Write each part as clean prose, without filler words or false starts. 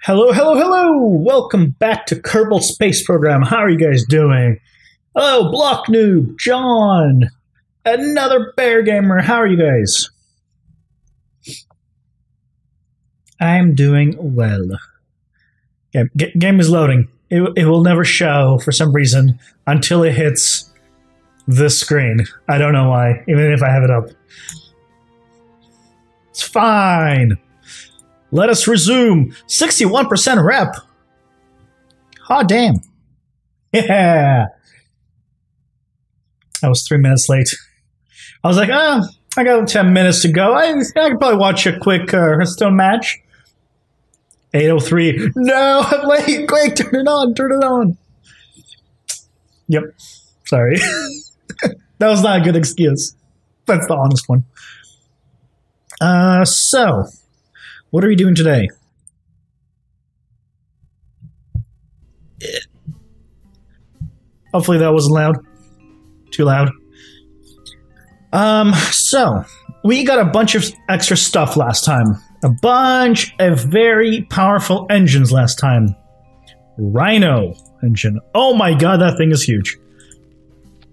Hello, hello, hello! Welcome back to Kerbal Space Program. How are you guys doing? Hello, Block Noob, John, another Bear Gamer. How are you guys? I'm doing well. Yeah, game is loading. It will never show for some reason until it hits this screen. I don't know why, even if I have it up. It's fine. Let us resume. 61% rep. Oh, damn. Yeah. I was 3 minutes late. I was like, I got 10 minutes to go. I could probably watch a quick Hearthstone match. 8:03. No, I'm late. Quick, turn it on. Turn it on. Yep. Sorry. That was not a good excuse. That's the honest one. So, what are we doing today? Hopefully that wasn't loud. Too loud. So, we got a bunch of extra stuff last time. A bunch of very powerful engines last time. Rhino engine. Oh my god, that thing is huge.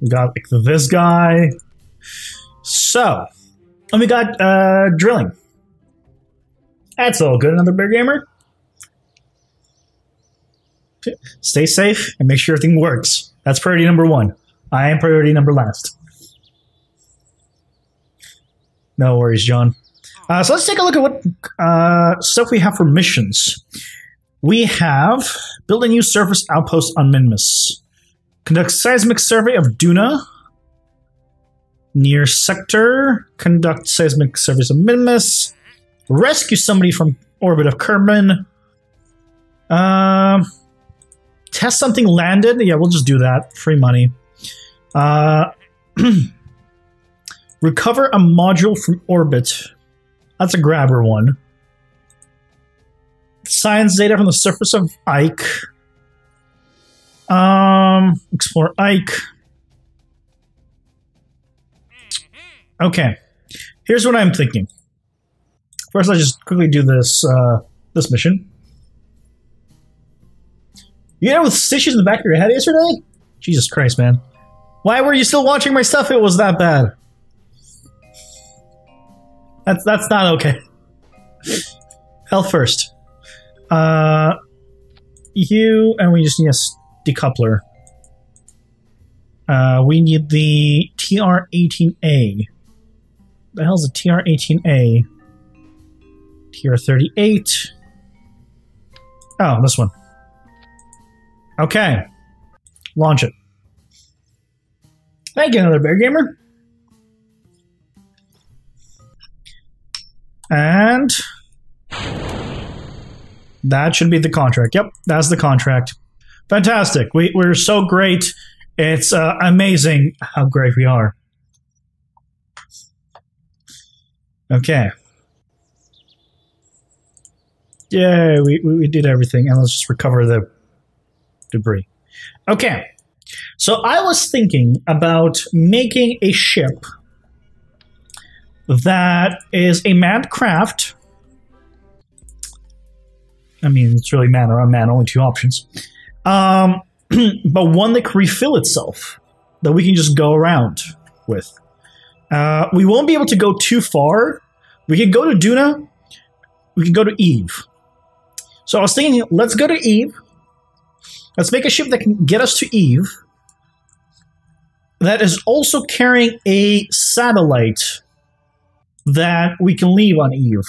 We got like this guy. So, and we got drilling. That's all good, another Bear Gamer. Stay safe and make sure everything works. That's priority number one. I am priority number last. No worries, John. So let's take a look at what stuff we have for missions. We have build a new surface outpost on Minmus. Conduct seismic survey of Duna. Near sector. Conduct seismic surveys of Minmus. Rescue somebody from orbit of Kerbal. Test something landed. Yeah, we'll just do that. Free money. Recover a module from orbit. That's a grabber one. Science data from the surface of Ike. Explore Ike. Okay. Here's what I'm thinking. First, let's just quickly do this this mission. You know, with stitches in the back of your head yesterday? Jesus Christ, man. Why were you still watching my stuff? It was that bad. That's not okay. Health first. You, and we just need a decoupler. We need the TR-18A. The hell's a TR-18A? TR-38. Oh, this one. Okay. Launch it. Thank you, another Bear Gamer. And that should be the contract. Yep, that's the contract. Fantastic. We're so great. It's amazing how great we are. Okay. Yeah, we did everything. And let's just recover the debris. Okay. So I was thinking about making a ship that is a manned craft. I mean, it's really man or unmanned, only two options. But one that can refill itself, that we can just go around with. We won't be able to go too far. We can go to Duna. We can go to Eve. So I was thinking, let's go to Eve. Let's make a ship that can get us to Eve. That is also carrying a satellite that we can leave on Eve.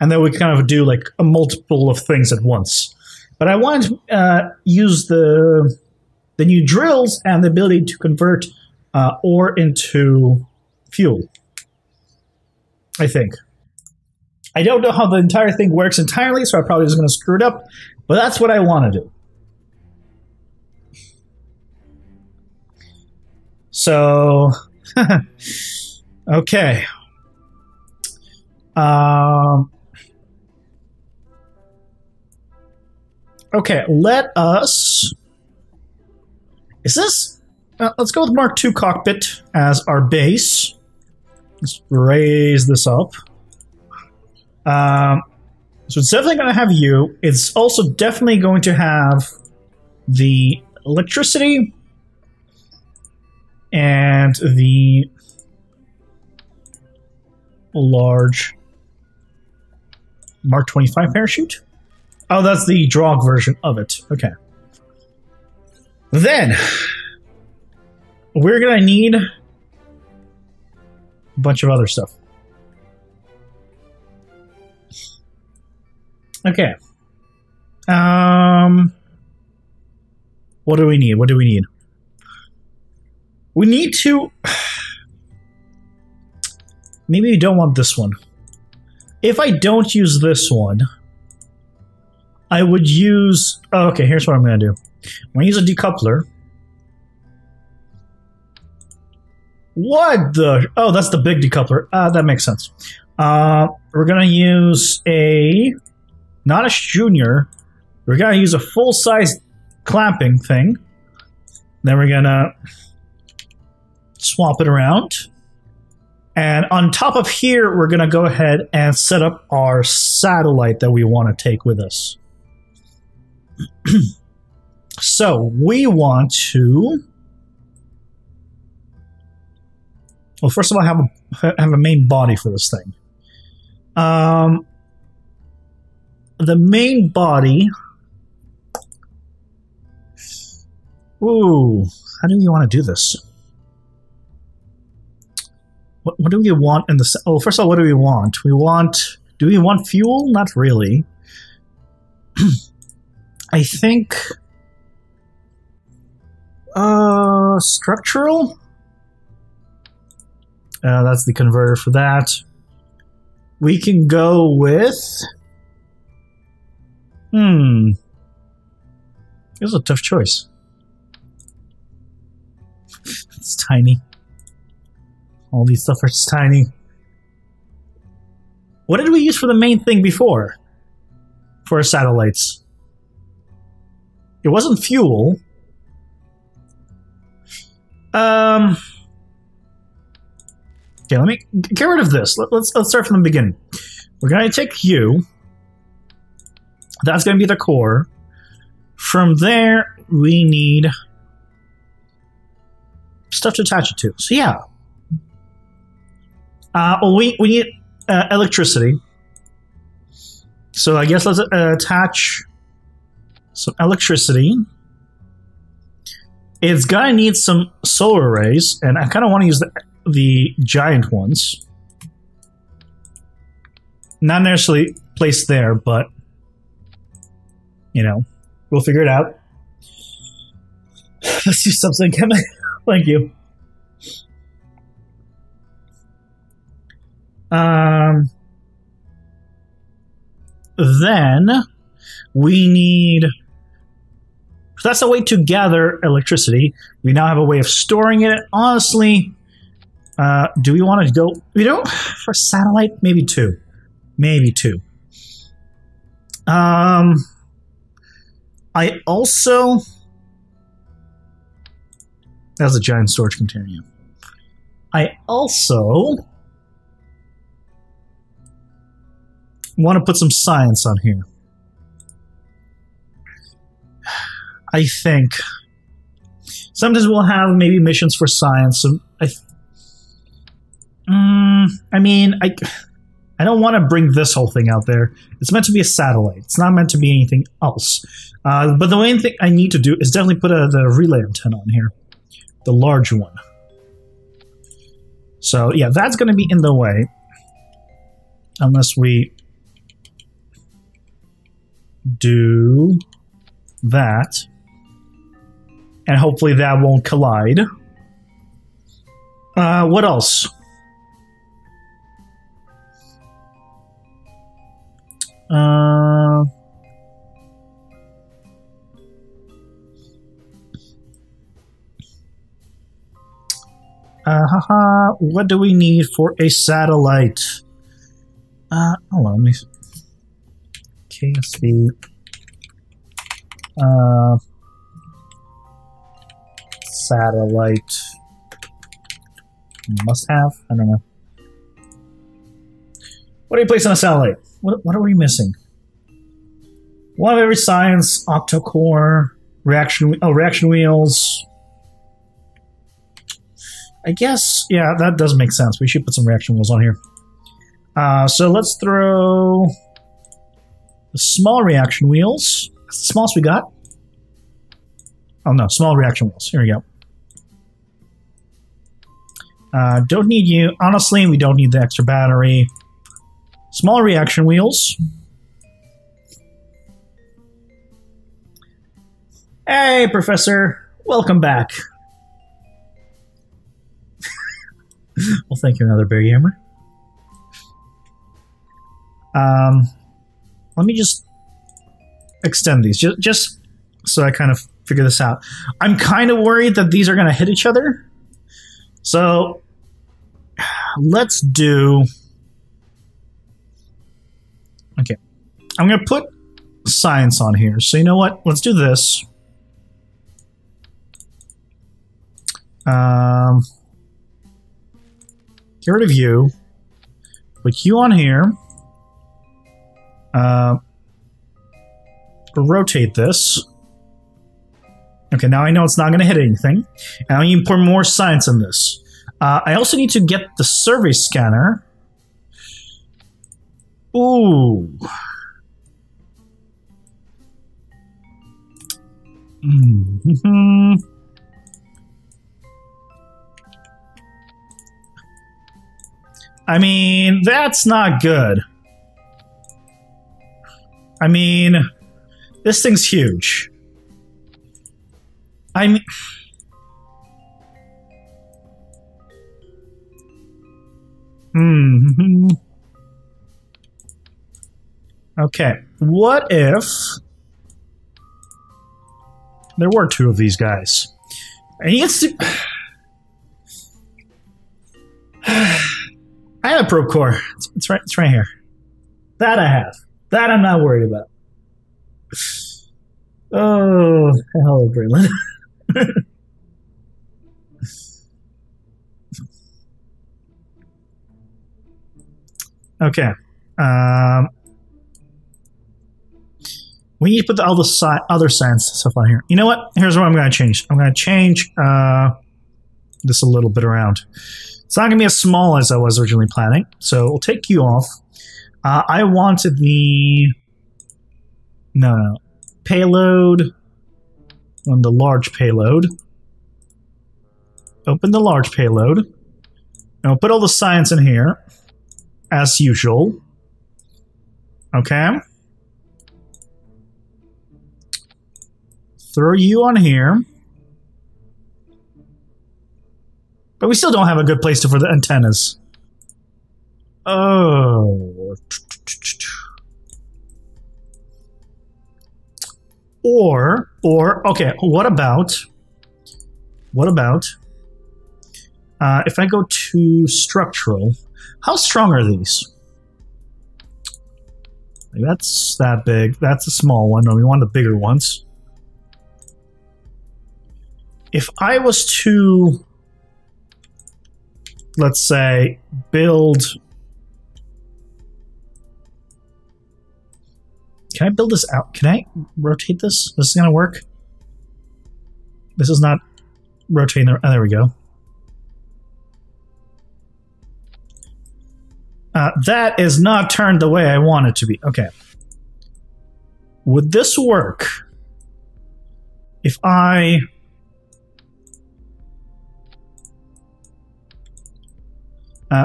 And then we kind of do like a multiple of things at once. But I want to use the new drills and the ability to convert ore into fuel. I think. I don't know how the entire thing works entirely, so I'm probably just going to screw it up. But that's what I want to do. So, okay. Okay, let us... Is this... let's go with Mark II cockpit as our base. Let's raise this up. So it's definitely going to have you. It's also definitely going to have the electricity and the large Mark 25 parachute. Oh, that's the Drog version of it. Okay. Then we're going to need a bunch of other stuff. Okay. What do we need? What do we need? We need to... Maybe we don't want this one. If I don't use this one, I would use... Oh, okay, here's what I'm going to do. I'm going to use a decoupler. What the... Oh, that's the big decoupler. That makes sense. We're going to use a... Not a junior. We're going to use a full-size clamping thing. Then we're going to swap it around. And on top of here, we're going to go ahead and set up our satellite that we want to take with us. So we want to... Well, first of all, have a main body for this thing. The main body... Ooh, how do you want to do this? What do we want in the... Oh, first of all, what do we want? We want... Do we want fuel? Not really. I think... Structural? That's the converter for that. We can go with... This is a tough choice. It's tiny. All these stuff are tiny. What did we use for the main thing before? For our satellites? It wasn't fuel. Okay, let me get rid of this. Let's start from the beginning. We're going to take you. That's going to be the core. From there, we need stuff to attach it to. So yeah. We need electricity. So I guess let's attach some electricity. It's gonna need some solar arrays, and I kind of want to use the giant ones. Not necessarily placed there, but you know, we'll figure it out. Let's do something. Thank you. Then we need... So that's a way to gather electricity. We now have a way of storing it. Honestly, do we want to go... You know, for satellite, maybe two. Maybe two. I also... That's a giant storage container. Yeah. I also want to put some science on here. I think sometimes we'll have maybe missions for science. So I mean, I don't want to bring this whole thing out there. It's meant to be a satellite. It's not meant to be anything else. But the main thing I need to do is definitely put the relay antenna on here. The large one. So, yeah, that's going to be in the way. Unless we do that. And hopefully that won't collide. What else? What do we need for a satellite? Hold on, let me... KSV... satellite... Must have? I don't know. What do you place on a satellite? What are we missing? One of every science, octocore, reaction wheels. I guess, yeah, that does make sense. We should put some reaction wheels on here. So let's throw the small reaction wheels. That's the smallest we got. Oh no, small reaction wheels. Here we go. Don't need you. Honestly, we don't need the extra battery. Small reaction wheels. Hey, Professor. Welcome back. Well, thank you, another Berry Hammer. Let me just extend these, just so I kind of figure this out. I'm kind of worried that these are going to hit each other. So let's do... Okay. I'm going to put science on here. So you know what? Let's do this. Get rid of you. Put you on here. Rotate this. Okay, now I know it's not going to hit anything. Now you can put more science in this. I also need to get the survey scanner. Ooh. I mean, that's not good. I mean, this thing's huge. I mean... Okay, what if there were two of these guys? And he gets to... I have a probe core. It's right here. That I have. That I'm not worried about. Oh, hello, Braylon. Okay. We need to put all the other science stuff on here. You know what? Here's what I'm going to change. I'm going to change this a little bit around. It's not going to be as small as I was originally planning, so we'll take you off. I wanted the... No. Payload on the large payload. Open the large payload. And we'll put all the science in here, as usual. Okay. Throw you on here. But we still don't have a good place for the antennas. Oh. Or, okay, what about if I go to structural, how strong are these? That's that big, that's a small one, no, we want the bigger ones. If I was to, let's say, build... Can I build this out? Can I rotate this? This is going to work? This is not rotating. Oh, there we go. That is not turned the way I want it to be. Okay. Would this work if I...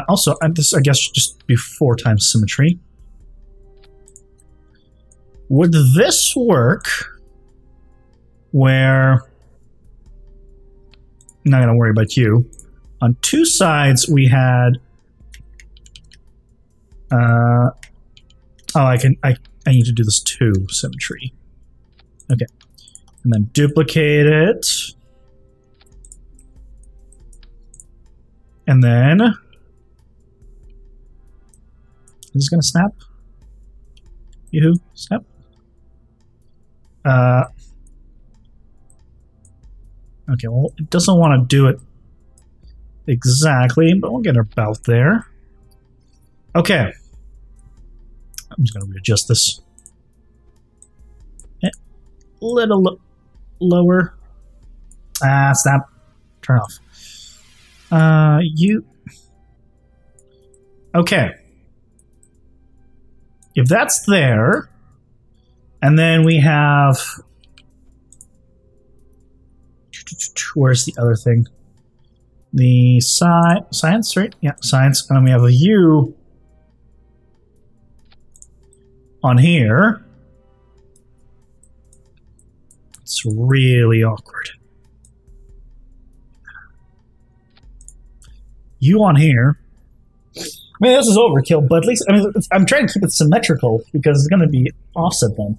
also, this, I guess, just be 4 times symmetry. Would this work where... I'm not going to worry about you. On 2 sides, we had... oh, I need to do this 2 symmetry. Okay. And then duplicate it. And then... Is this going to snap? Yoo-hoo, snap. Okay, well, it doesn't want to do it exactly, but we'll get about there. Okay. I'm just going to readjust this. little lower. Stop. Turn off. You. Okay. If that's there, and then we have. Where's the other thing? The science, right? Yeah, science. And then we have a U on here. It's really awkward. U on here. I mean, this is overkill, but at least I'm trying to keep it symmetrical because it's going to be offset then.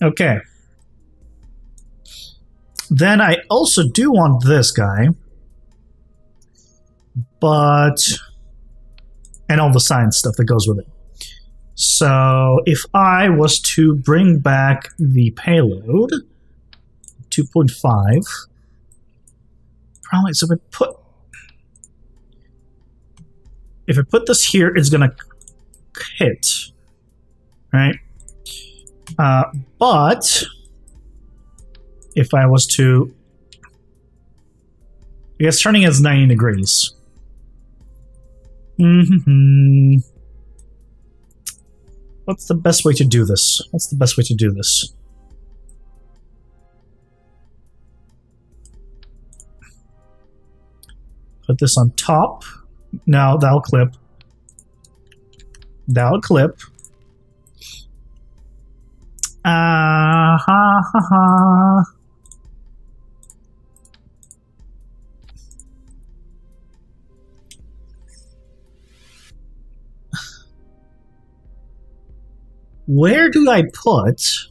Okay. Then I also do want this guy, but and all the science stuff that goes with it. So if I was to bring back the payload, 2.5, probably so if I put this here, it's gonna hit, right? But if I was to, I guess turning it is 90 degrees. What's the best way to do this? What's the best way to do this? Put this on top. Now that'll clip. That'll clip. Where do I put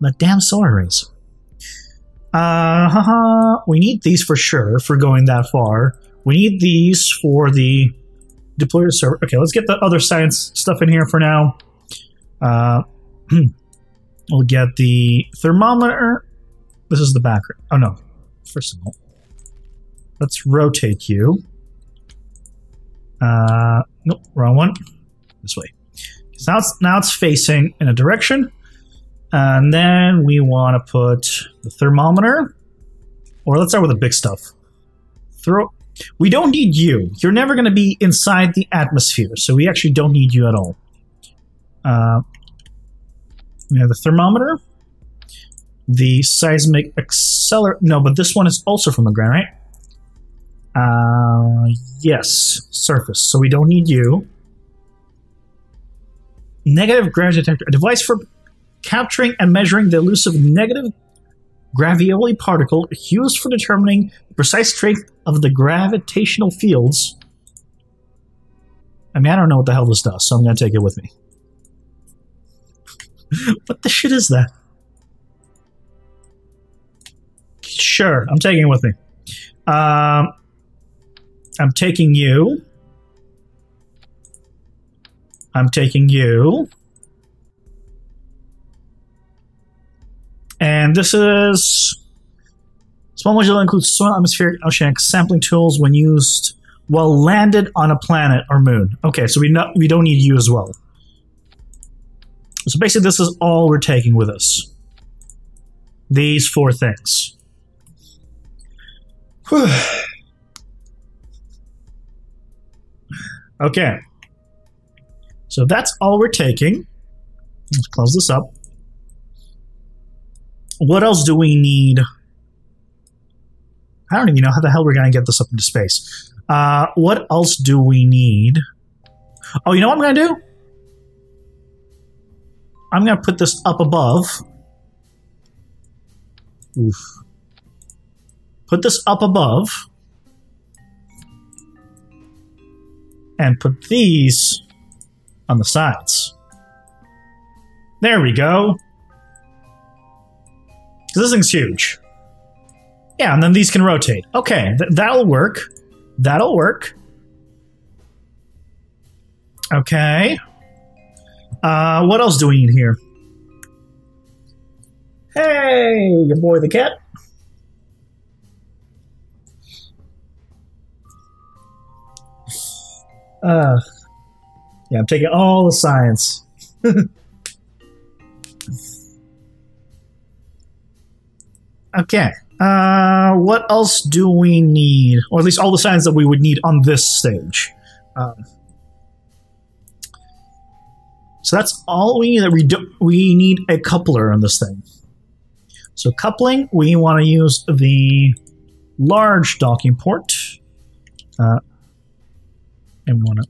the damn solar arrays? We need these for sure for going that far. We need these for the deployer server. Okay, let's get the other science stuff in here for now. We'll get the thermometer. This is the background. Oh no. First of all, let's rotate you. Nope, wrong one. This way. So now it's facing in a direction. And then we want to put the thermometer. Or let's start with the big stuff. We don't need you. You're never going to be inside the atmosphere. So we actually don't need you at all. We have the thermometer. The seismic accelerator. No, but this one is also from the ground, right? Yes. Surface. So we don't need you. Negative gravity detector. A device for capturing and measuring the elusive negative gravioli particle used for determining the precise strength of the gravitational fields. I mean, I don't know what the hell this does, so I'm going to take it with me. What the shit is that? Sure, I'm taking it with me. I'm taking you. I'm taking you. And this is... Small module includes soil, atmospheric, oceanic sampling tools when used while landed on a planet or moon. Okay, so we don't need you as well. So basically this is all we're taking with us. These 4 things. Whew. Okay. So that's all we're taking. Let's close this up. What else do we need? I don't even know how the hell we're going to get this up into space. What else do we need? Oh, you know what I'm going to do? I'm going to put this up above. Oof. Put this up above. And put these on the sides. There we go. This thing's huge. Yeah, and then these can rotate. Okay, that'll work. That'll work. Okay. What else do we need here? Hey, your boy the cat. Yeah, I'm taking all the science. Okay. What else do we need? Or at least all the science that we would need on this stage. So that's all we need. We need a coupler on this thing. So coupling, we want to use the large docking port. And we want to...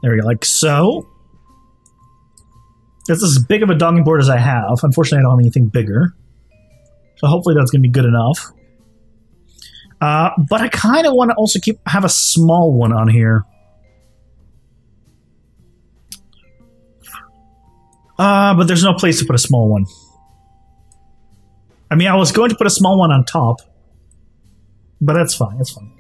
There we go, like so. This is as big of a docking port as I have. Unfortunately, I don't have anything bigger. So hopefully that's going to be good enough. But I kind of want to also have a small one on here. But there's no place to put a small one. I mean, I was going to put a small one on top. But that's fine, that's fine.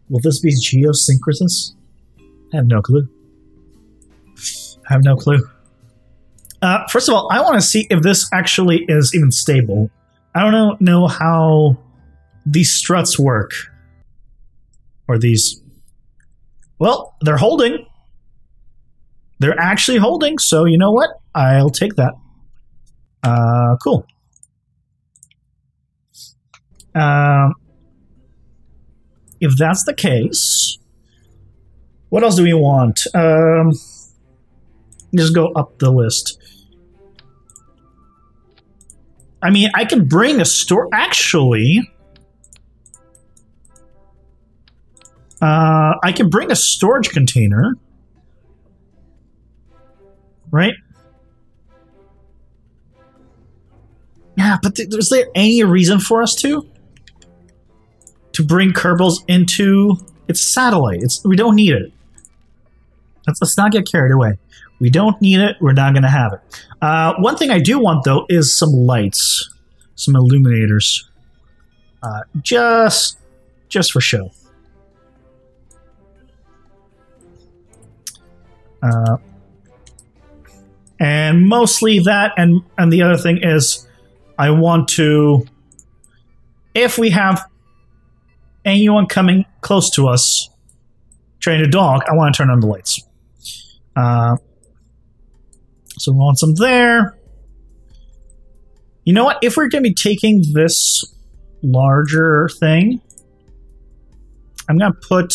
Will this be geosynchronous? I have no clue. I have no clue. First of all, I want to see if this actually is even stable. I don't know how these struts work. Or these... Well, they're holding. They're actually holding, so you know what? I'll take that. Cool. If that's the case... What else do we want? Just go up the list. I mean, I can bring a store... Actually... I can bring a storage container. Right? Yeah, but is there any reason for us to? To bring Kerbals into... It's satellite. We don't need it. Let's not get carried away. We don't need it. We're not going to have it. One thing I do want, though, is some lights. Some illuminators. Just for show. And mostly that, and the other thing is, I want to, if we have anyone coming close to us trying to dock, I want to turn on the lights. So we want some there. You know what? If we're going to be taking this larger thing, I'm going to put...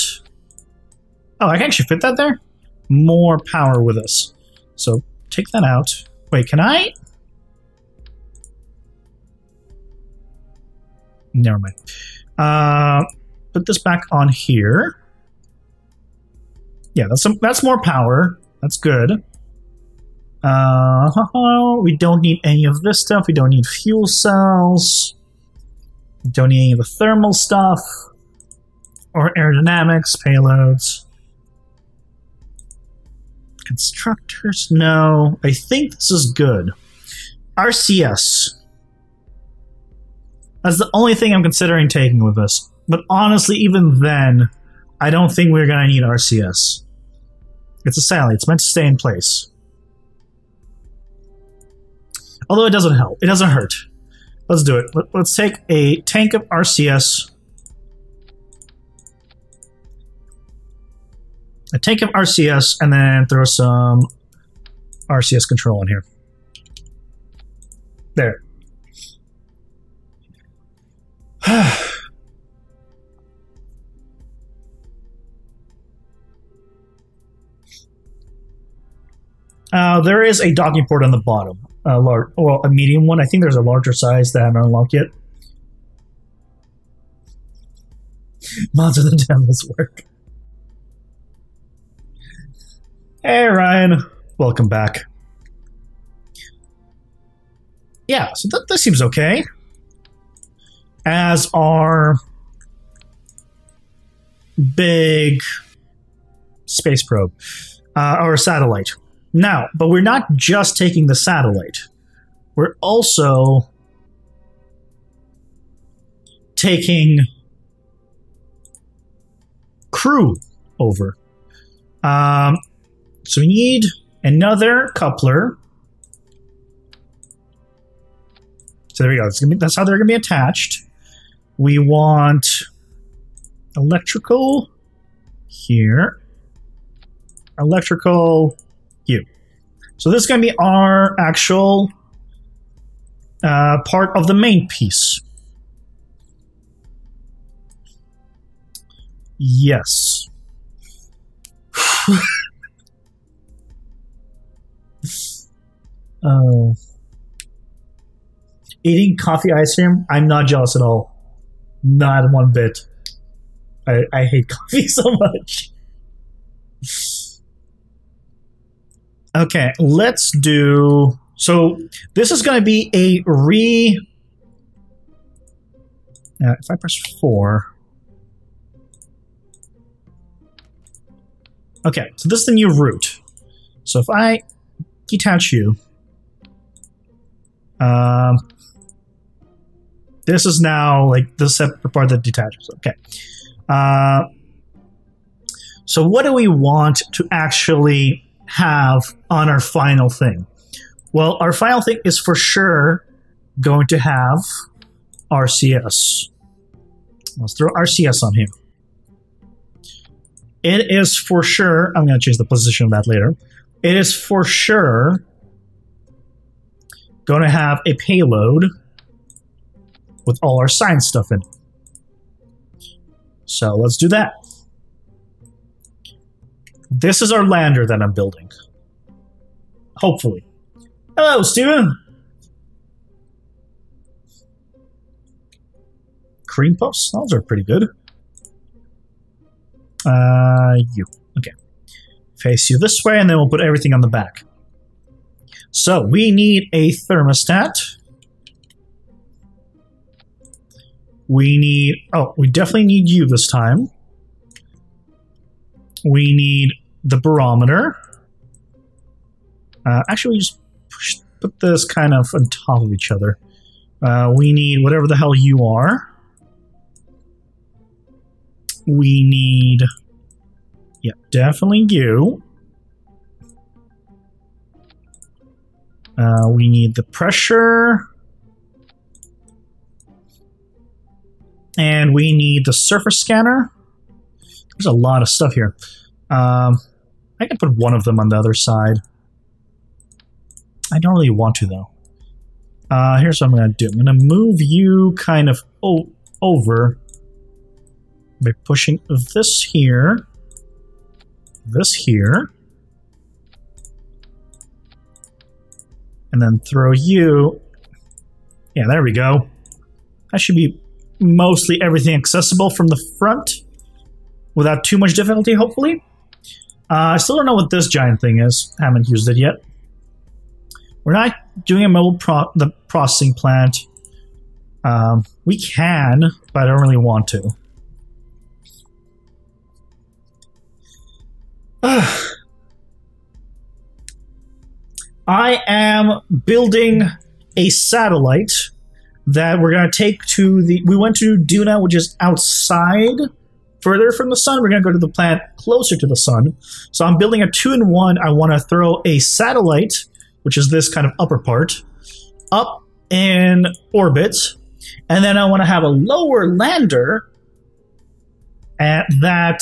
Oh, I can actually fit that there? More power with this. So take that out. Wait, can I? Never mind. Put this back on here. Yeah, that's more power. That's good. We don't need any of this stuff. We don't need fuel cells. We don't need any of the thermal stuff. Or aerodynamics, payloads. Constructors, no. I think this is good. RCS. That's the only thing I'm considering taking with this. But honestly, even then, I don't think we're going to need RCS. It's a satellite. It's meant to stay in place. Although it doesn't help. It doesn't hurt. Let's do it. Let's take a tank of RCS. A tank of RCS, and then throw some RCS control in here. There. There is a docking port on the bottom. Well, a medium one. I think there's a larger size that I haven't unlocked yet. Mods of the Devil's work. Hey, Ryan. Welcome back. Yeah, so that seems okay. As our big space probe. Or satellite. Now, but we're not just taking the satellite. We're also taking crew over. So we need another coupler. So there we go. That's how they're going to be attached. We want electrical here. Electrical you. So this is going to be our actual part of the main piece. Yes. Oh. Eating coffee ice cream, I'm not jealous at all. Not one bit. I hate coffee so much. Okay, let's do... So, this is going to be a if I press 4... Okay, so this is the new route. So if I detach you... this is now like the separate part that detaches. Okay. So what do we want to actually have on our final thing? Well, our final thing is for sure going to have RCS. Let's throw RCS on here. It is for sure, I'm going to change the position of that later. It is for sure going to have a payload with all our science stuff in it. So let's do that. This is our lander that I'm building. Hopefully. Hello, Steven! Cream puffs? Those are pretty good. You. Okay. Face you this way, and then we'll put everything on the back. So, we need a thermostat. We need... Oh, we definitely need you this time. We need the barometer. Actually, we just put this kind of on top of each other. We need whatever the hell you are. We need... Yeah, definitely you. We need the pressure. And we need the surface scanner. There's a lot of stuff here. I can put one of them on the other side. I don't really want to, though. Here's what I'm going to do. I'm going to move you kind of over by pushing this here, and then throw you. Yeah, there we go. That should be mostly everything accessible from the front without too much difficulty, hopefully. I still don't know what this giant thing is. Haven't used it yet. We're not doing a mobile processing plant. We can, but I don't really want to. I am building a satellite that we're going to take to the... We went to Duna, which is outside, further from the sun. We're going to go to the planet closer to the sun. So I'm building a 2-in-1. I want to throw a satellite, which is this kind of upper part, up in orbit. And then I want to have a lower lander at that...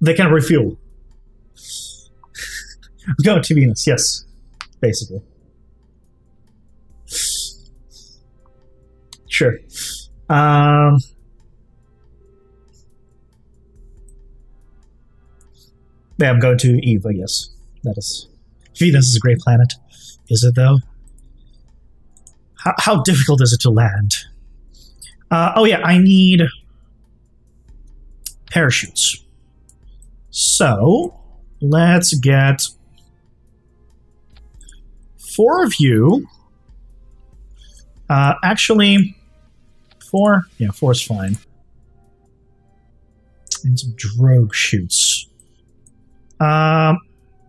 They can refuel. Go to Venus, yes. Basically. Sure. Yeah, I'm going to Eve, I guess. That is... Venus is a great planet. Is it, though? How difficult is it to land? Oh, yeah, I need... parachutes. So, let's get 4 of you. Actually, 4? Yeah, 4 is fine. And some drogue chutes. I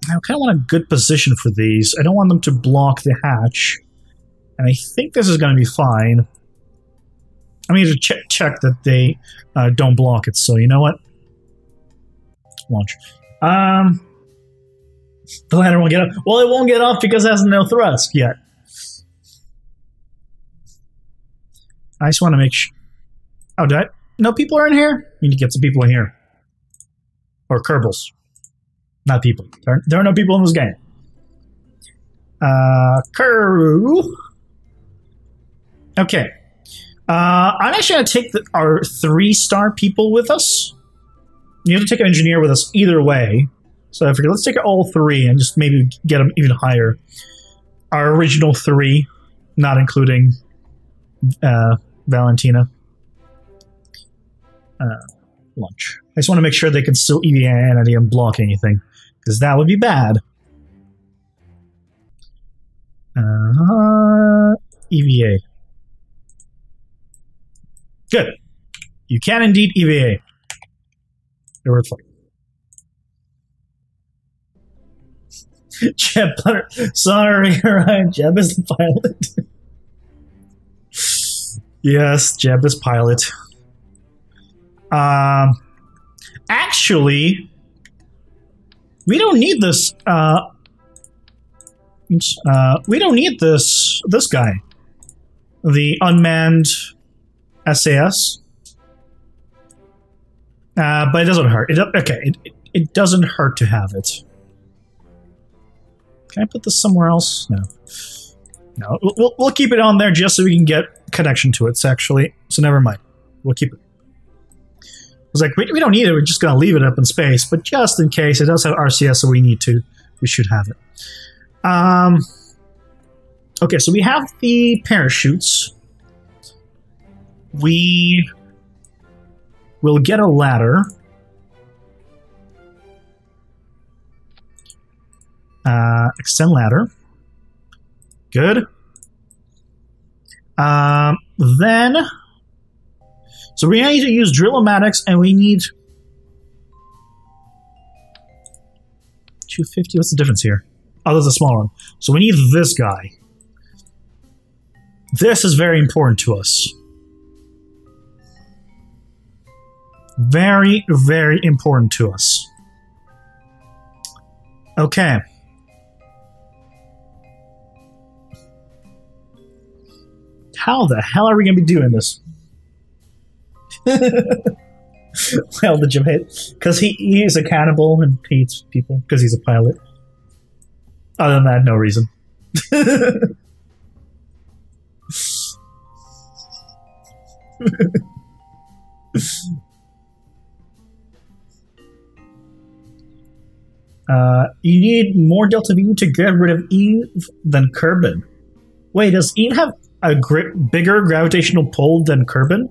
kind of want a good position for these. I don't want them to block the hatch. And I think this is going to be fine. I need to check that they don't block it, so you know what? Launch. The ladder won't get up. Well, it won't get off because it has no thrust yet. I just want to make sure. Oh, did I? No people are in here? We need to get some people in here. Or Kerbals. Not people. There are no people in this game. Crew. Okay. I'm actually going to take our 3-star people with us. You have to take an engineer with us either way. So I figured let's take all 3 and just maybe get them even higher. Our original 3, not including Valentina. Lunch. I just want to make sure they can still EVA and I didn't block anything, because that would be bad. EVA. Good. You can indeed EVA. Good word for it. Jeb Butter. Sorry, Ryan. Jeb is the pilot. Yes, Jeb is pilot. Actually, we don't need this. We don't need this guy, the unmanned SAS. But it doesn't hurt. It doesn't hurt to have it. Can I put this somewhere else? No. No, we'll keep it on there just so we can get connection to it. Actually, so never mind. We'll keep it. It's like we don't need it. We're just gonna leave it up in space, but just in case it does have RCS, so we need to, we should have it. Okay, so we have the parachutes. We will get a ladder. Extend ladder. Good. Then, so we need to use drill-o-matics, and we need 250. What's the difference here? Oh, there's a small one. So we need this guy. This is very important to us. Very, very important to us. Okay. How the hell are we going to be doing this? Well, the Jim hit. Because he is a cannibal and hates people because he's a pilot. Other than that, no reason. You need more Delta V to get rid of Eve than Kerbal. Wait, does Eve have a bigger gravitational pull than Kerbal?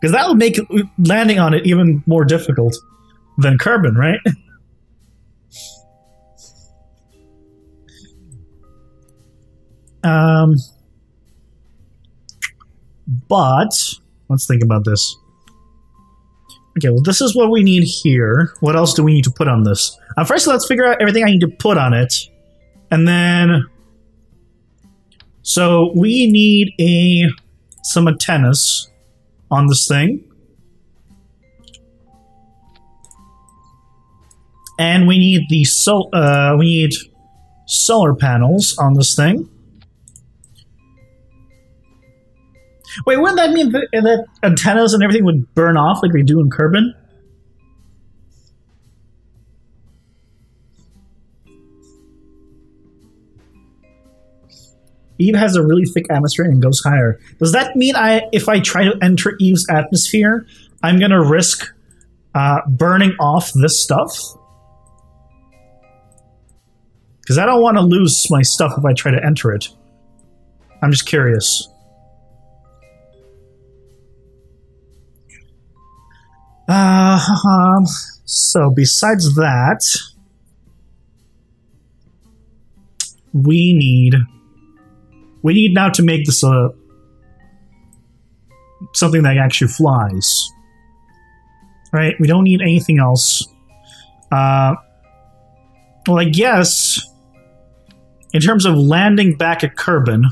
Because that would make landing on it even more difficult than Kerbal, right? But let's think about this. Okay, well, this is what we need here. What else do we need to put on this? First, let's figure out everything I need to put on it. And then... So, we need some antennas on this thing. And we need the solar panels on this thing. Wait, wouldn't that mean that antennas and everything would burn off like they do in Kerbal? Eve has a really thick atmosphere and goes higher. Does that mean if I try to enter Eve's atmosphere, I'm going to risk burning off this stuff? Because I don't want to lose my stuff if I try to enter it. I'm just curious. So besides that, we need now to make this something that actually flies. Right? We don't need anything else. Well, I guess in terms of landing back at Kerbal,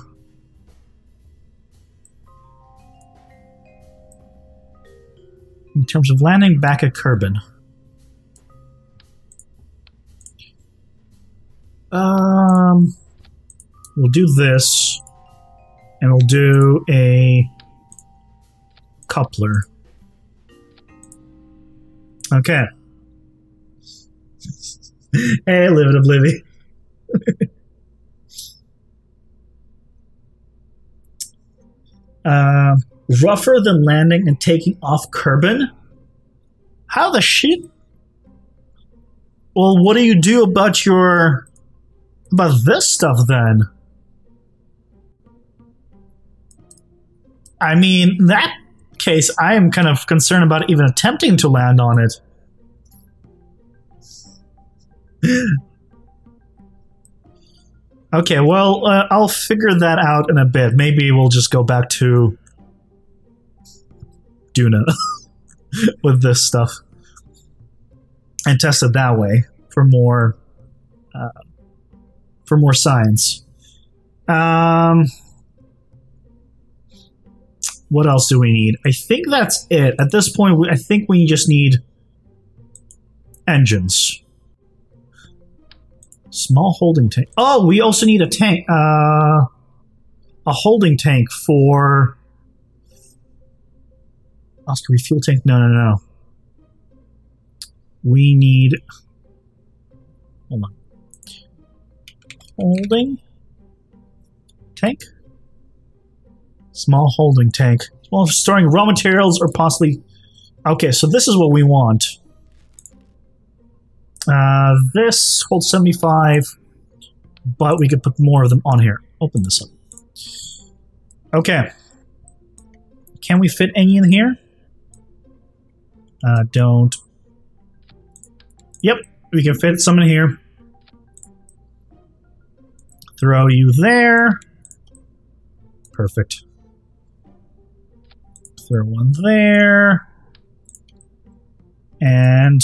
We'll do this, and we'll do a coupler. Okay. Hey, live in oblivion. Rougher than landing and taking off Kerbal? How the shit? Well, what do you do about this stuff then? I mean, in that case, I am kind of concerned about even attempting to land on it. Okay, well, I'll figure that out in a bit. Maybe we'll just go back to Duna with this stuff and test it that way for more science. What else do we need? I think that's it. At this point, I think we just need engines. Small holding tank. Oh, we also need a tank. A holding tank for... Oscar, refuel tank? No. We need... Hold on. Holding tank? Small holding tank. Well, storing raw materials or possibly... Okay, so this is what we want. This holds 75, but we could put more of them on here. Open this up. Okay. Can we fit any in here? Don't. Yep, we can fit some in here. Throw you there. Perfect. Throw one there. And...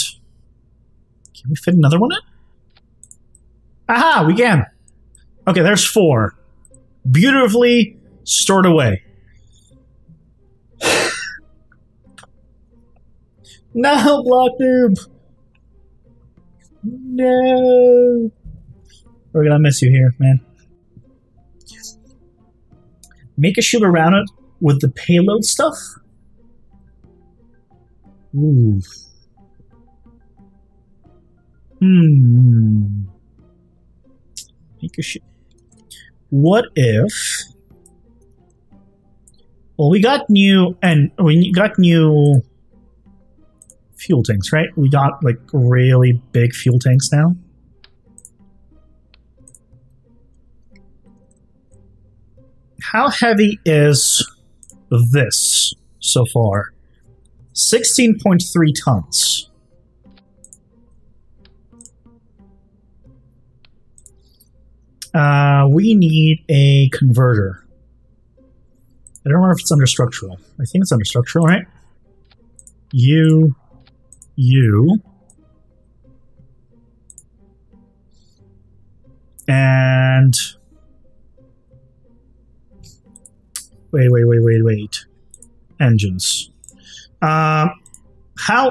Can we fit another one in? Aha, we can. Okay, there's 4. Beautifully stored away. No, block noob. No. We're gonna miss you here, man. Make a shield around it with the payload stuff. Ooh. Make a shield. What if? Well, we got new fuel tanks, right? We got like really big fuel tanks now. How heavy is this so far? 16.3 tons. We need a converter. I don't know if it's under structural. I think it's under structural, right? You. And... Wait. Engines. How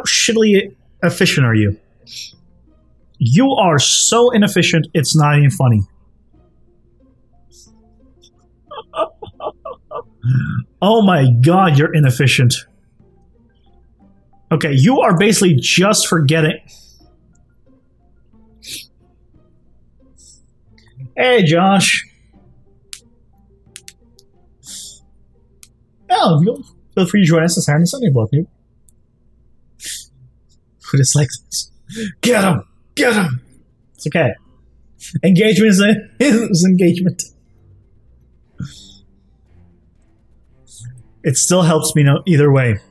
shittily efficient are you? You are so inefficient, it's not even funny. Oh my god, you're inefficient. Okay, you are basically just forgetting. Hey, Josh. Oh, feel free to join us this Saturday Sunday block, dude. Who dislikes this? Get him! Get him! It's okay. Engagement is engagement. It still helps me know either way.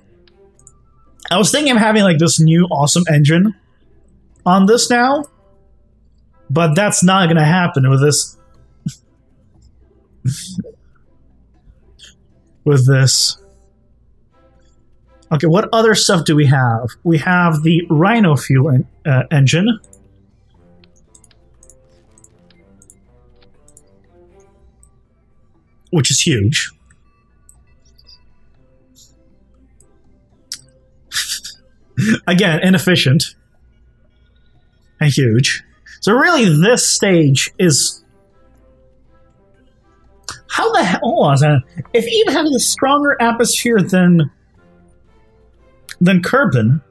I was thinking of having like this new awesome engine on this now, but that's not gonna happen with this. With this. Okay, what other stuff do we have? We have the Rhino fuel engine. Which is huge. Again, inefficient. And huge. So really, this stage is... How the hell... Hold on. If Eve has a stronger atmosphere than Kerbal,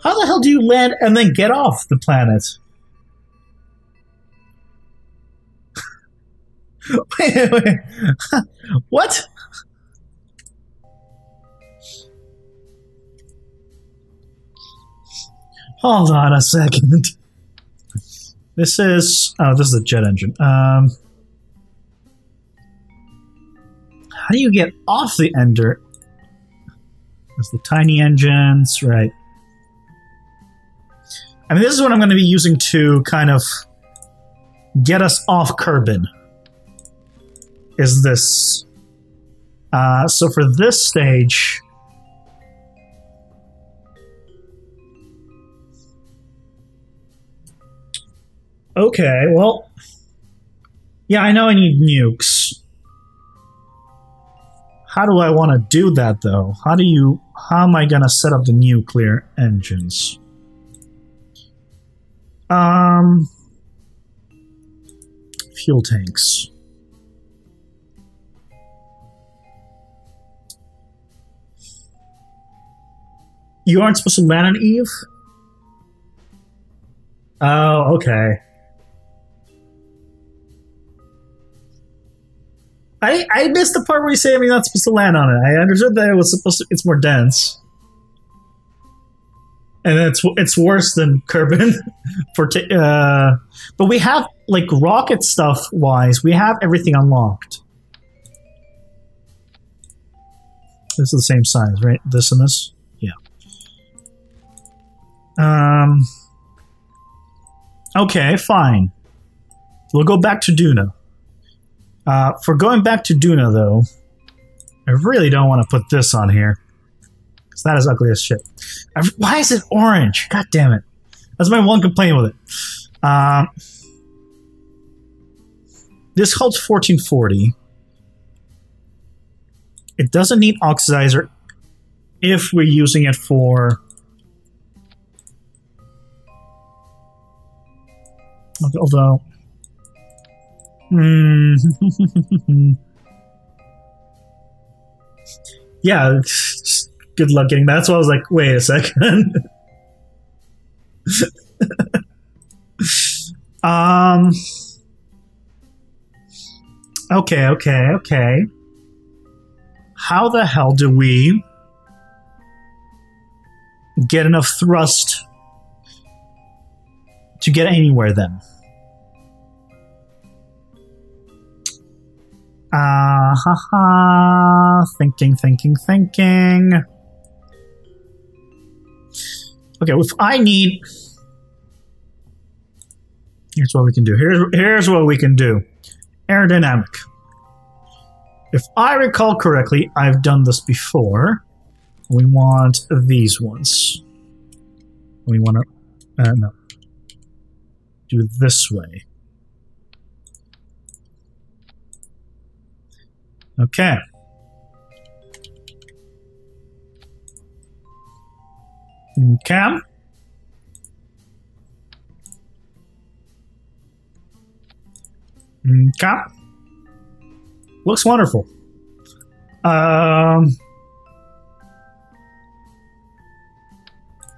how the hell do you land and then get off the planet? wait. What? Hold on a second. This is... Oh, this is a jet engine. How do you get off the Ender? There's the tiny engines, right. I mean, this is what I'm going to be using to kind of get us off Kerbal. Is this. So for this stage... Okay, well... Yeah, I know I need nukes. How do I want to do that, though? How am I gonna set up the nuclear engines? Fuel tanks. You aren't supposed to land on Eve? Oh, okay. I missed the part where you say you're not supposed to land on it. I understood that it was supposed to. It's more dense, and it's worse than Kerbal. But we have like rocket stuff wise, we have everything unlocked. This is the same size, right? This and this, yeah. Okay, fine. We'll go back to Duna. For going back to Duna, though, I really don't want to put this on here. Because that is ugly as shit. Why is it orange? God damn it. That's my one complaint with it. This holds 1440. It doesn't need oxidizer if we're using it for... Although... Yeah, good luck getting that. That's why I was like, wait a second. Okay. How the hell do we get enough thrust to get anywhere then? Thinking. Okay, if I need... Here's what we can do. Here's what we can do. Aerodynamic. If I recall correctly, I've done this before. We want these ones. We want to... no. Do this way. Okay. Cam? Cam? Looks wonderful.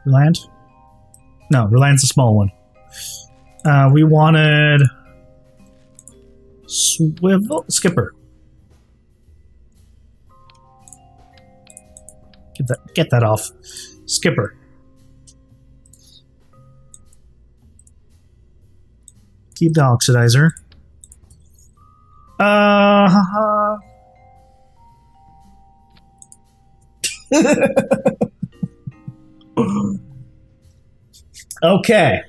Reland? No, Reland's a small one. We wanted... Swivel? Skipper. Get that off. Skipper. Keep the oxidizer. Okay.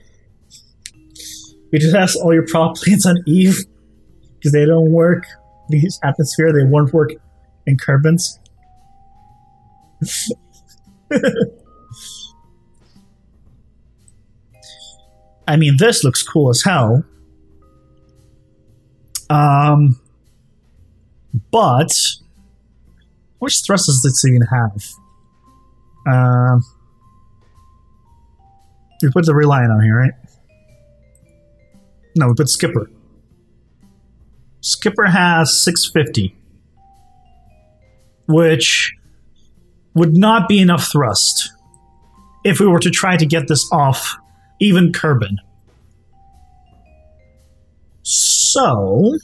We just asked all your prop planes on Eve because they don't work. These atmosphere, they won't work in Kerbals. I mean, this looks cool as hell. But which thrust does this even have? We put the Reliant on here, right? No, we put Skipper. Skipper has 650. Which would not be enough thrust if we were to try to get this off even Kerbal. So...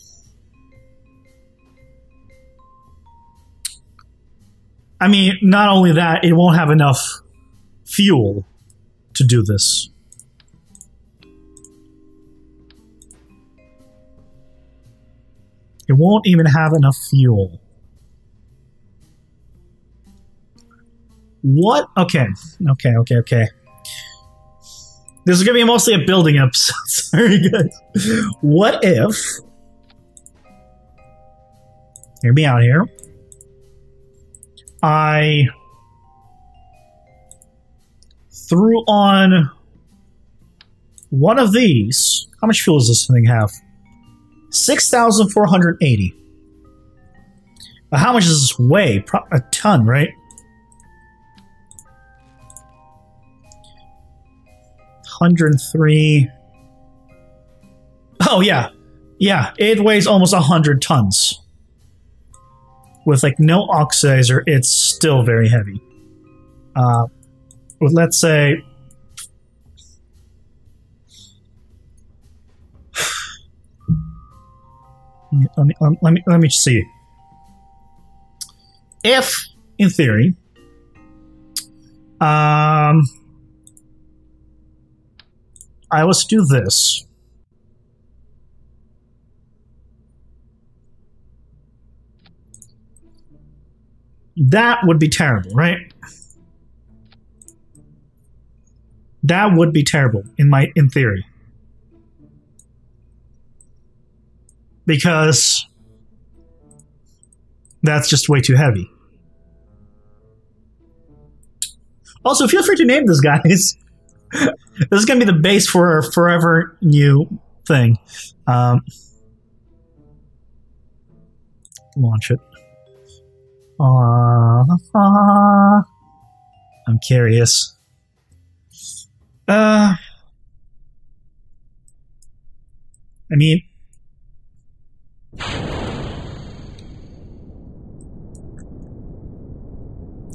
I mean, not only that, it won't have enough fuel to do this. It won't even have enough fuel. What? Okay. Okay. This is going to be mostly a building episode. Very good. What if... Hear me out here. I threw on one of these. How much fuel does this thing have? 6,480. How much does this weigh? A ton, right? 103. Oh, yeah. Yeah, it weighs almost 100 tons. With like no oxidizer, it's still very heavy. With let's say let me see. If, in theory, I was to do this. That would be terrible, right? That would be terrible in theory. Because that's just way too heavy. Also, feel free to name this, guys. This is going to be the base for our forever new thing. Launch it. I'm curious. I mean...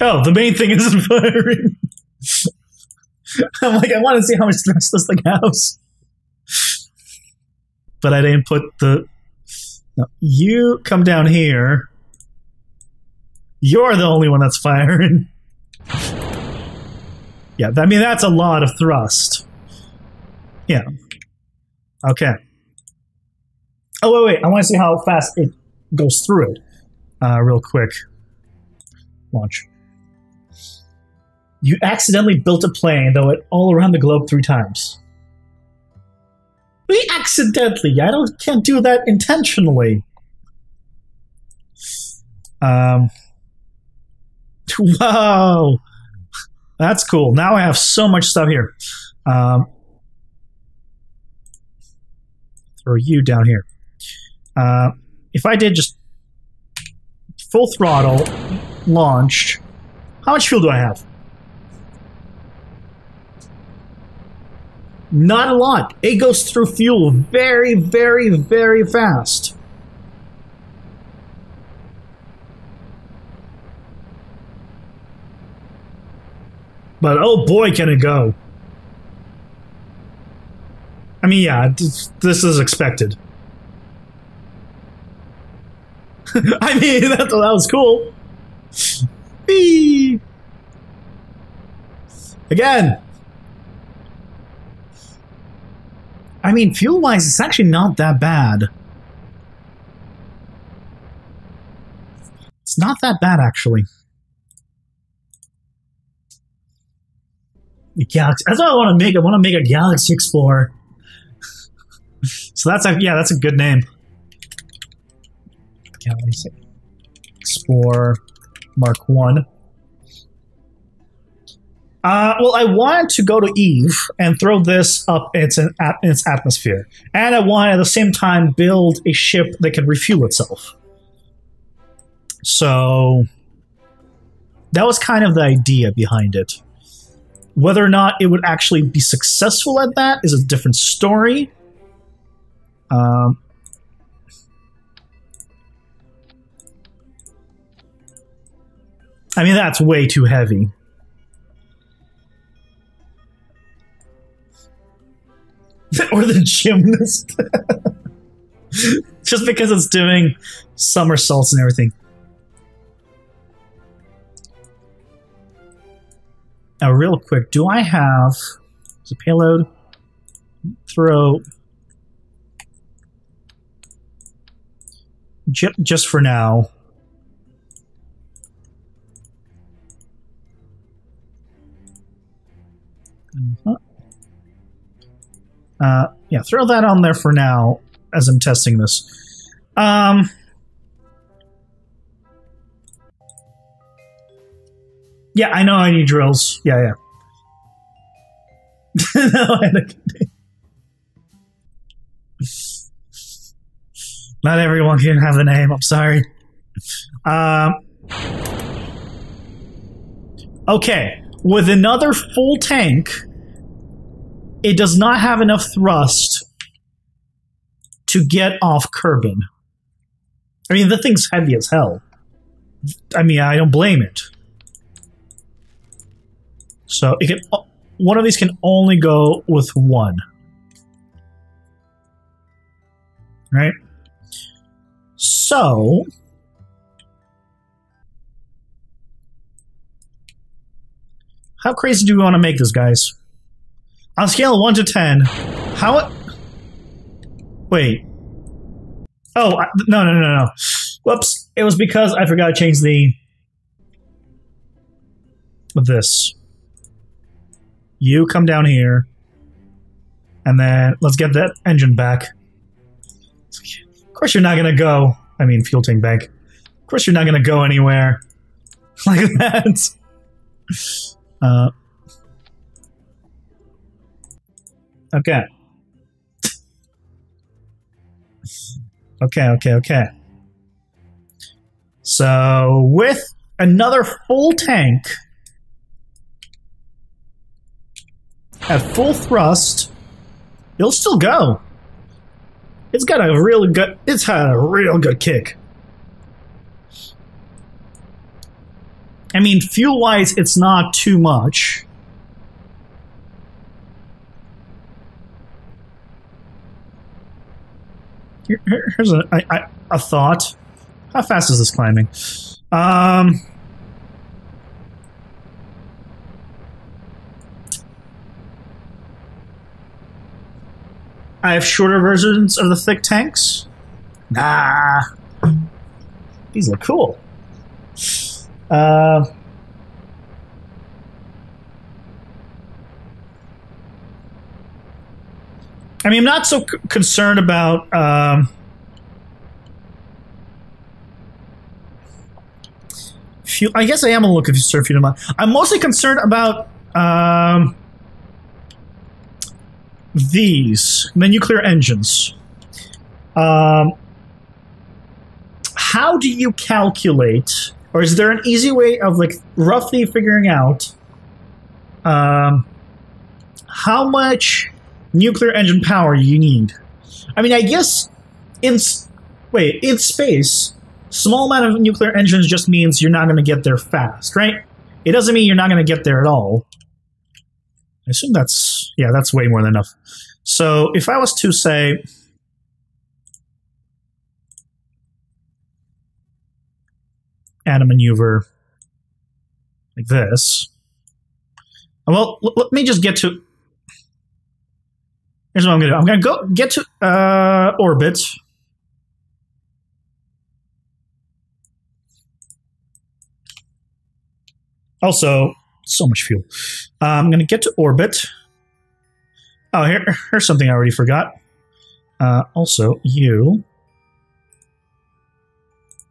Oh, the main thing isn't firing. I'm like, I want to see how much thrust this thing has. But I didn't put the... No, you come down here. You're the only one that's firing. Yeah, I mean, that's a lot of thrust. Yeah. Okay. Oh, wait. I want to see how fast it goes through it. Real quick. Launch. You accidentally built a plane that went all around the globe 3 times. We accidentally. I can't do that intentionally. Whoa. That's cool. Now I have so much stuff here. Throw you down here. If I did just full throttle, launched, how much fuel do I have? Not a lot. It goes through fuel very, very, very fast. But oh boy, can it go. I mean, yeah, this is expected. I mean, that was cool. Whee! Again. I mean, fuel-wise, it's actually not that bad. It's not that bad, actually. Galaxy. That's what I want to make. I want to make a Galaxy Explorer. So that's a good name. Galaxy Explorer Mark 1. Well, I wanted to go to Eve and throw this up its atmosphere. And I wanted at the same time build a ship that can refuel itself. So that was kind of the idea behind it. Whether or not it would actually be successful at that is a different story. I mean, that's way too heavy. Or the gymnast. Just because it's doing somersaults and everything. Now, real quick, do I have the payload? Throw. Just for now. Yeah, throw that on there for now as I'm testing this. Yeah, I know I need drills. Yeah. No, not everyone can have a name. I'm sorry. Okay, with another full tank, it does not have enough thrust to get off Kerbal. I mean, the thing's heavy as hell. I mean, I don't blame it. So it can, one of these can only go with one. Right? So how crazy do we want to make this, guys? On a scale of 1 to 10, how... Wait. Oh, no. Whoops. It was because I forgot to change this. You come down here. And then let's get that engine back. Of course you're not going to go... I mean, fuel tank bank. Of course you're not going to go anywhere like that. Okay. Okay. So, with another full tank at full thrust, it'll still go. It's had a real good kick. I mean, fuel-wise, it's not too much. Here's a thought. How fast is this climbing? I have shorter versions of the thick tanks. Nah. These look cool. I mean, I'm not so concerned about fuel. I guess I am a little concerned fuel. I'm mostly concerned about the nuclear engines. How do you calculate, or is there an easy way of like roughly figuring out how much nuclear engine power you need? I mean, I guess in space, small amount of nuclear engines just means you're not going to get there fast, right? It doesn't mean you're not going to get there at all. I assume that's way more than enough. So if I was to say, add a maneuver like this. Well, let me just get to... Here's what I'm going to do. I'm going to go get to orbit. Also, so much fuel. I'm going to get to orbit. Oh, here's something I already forgot. Also, you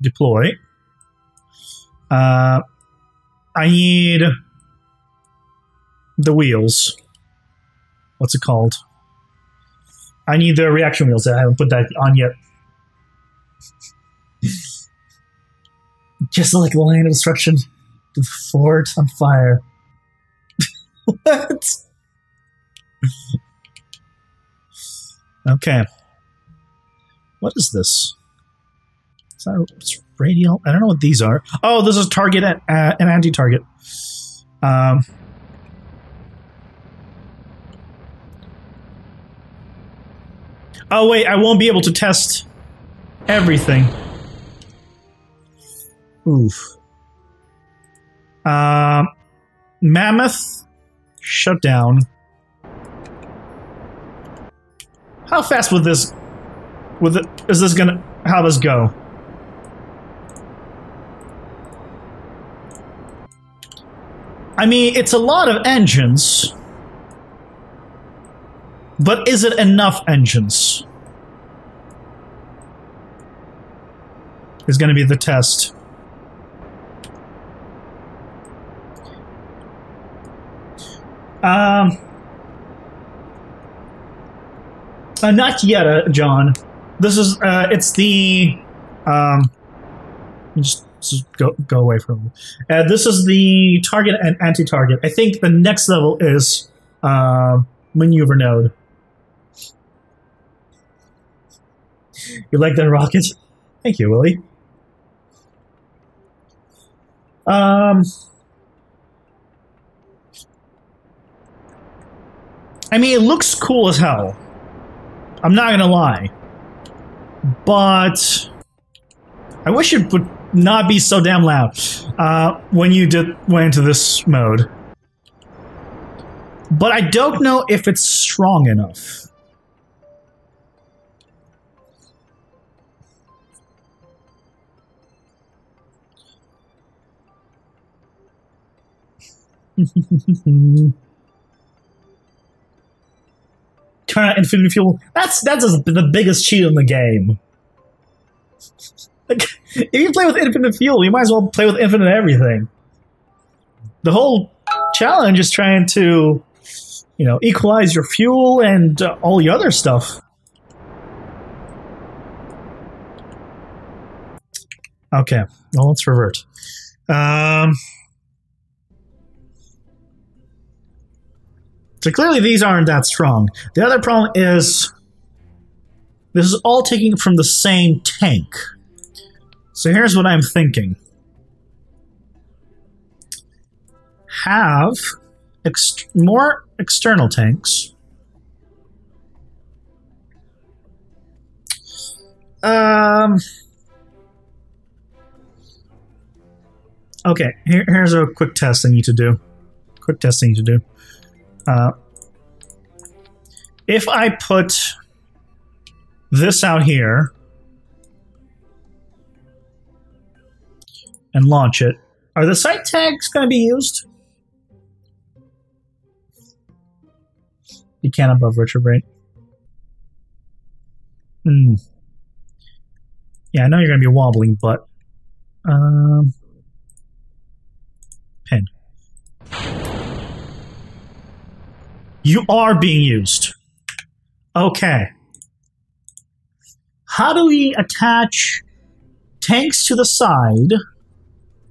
deploy. I need the wheels. What's it called? I need the reaction wheels. I haven't put that on yet. Just like the line of destruction, the fort on fire. What? Okay. What is this? Is that it's radial? I don't know what these are. Oh, this is target and anti-target. Oh wait, I won't be able to test everything. Oof. Mammoth shut down. How fast would this? Is this gonna? How does this go? I mean, it's a lot of engines, but is it enough engines? Is going to be the test. Not yet, John. This is, it's the, just go away from it. This is the target and anti-target. I think the next level is, maneuver node. You like that rocket? Thank you, Willie. I mean, it looks cool as hell. I'm not gonna lie. But I wish it would not be so damn loud when you went into this mode. But I don't know if it's strong enough. Turn on infinite fuel. That's the biggest cheat in the game. Like, if you play with infinite fuel, you might as well play with infinite everything. The whole challenge is trying to, you know, equalize your fuel and all the other stuff. Okay, well, let's revert. So clearly these aren't that strong. The other problem is this is all taken from the same tank. So here's what I'm thinking. Have more external tanks. Okay, here's a quick test I need to do. If I put this out here and launch it, are the site tags going to be used? You can't above retrograde. Yeah, I know you're going to be wobbling, but pin. You are being used. Okay. How do we attach tanks to the side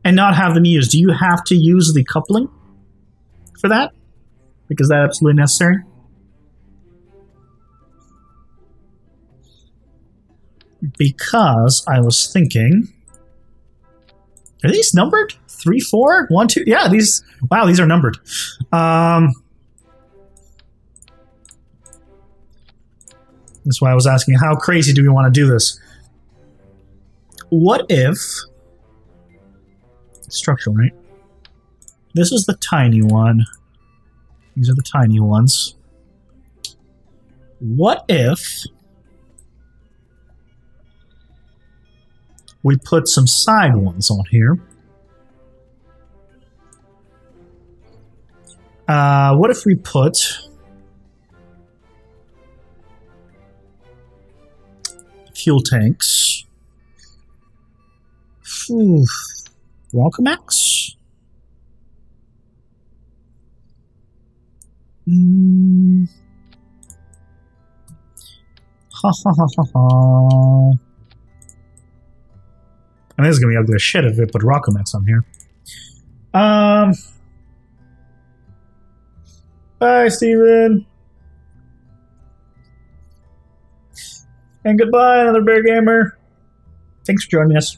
and not have them used? Do you have to use the coupling for that? Because that's absolutely necessary. Because I was thinking, are these numbered? 3, 4, 1, 2? Yeah, these. Wow, these are numbered. That's why I was asking, how crazy do we want to do this? What if... Structural, right? This is the tiny one. These are the tiny ones. What if we put some side ones on here? What if we put... fuel tanks. Welcomex? Ha ha ha ha ha. And this is gonna be ugly as shit if we put Rockomax on here. Bye, Steven. And goodbye, another Bear Gamer. Thanks for joining us.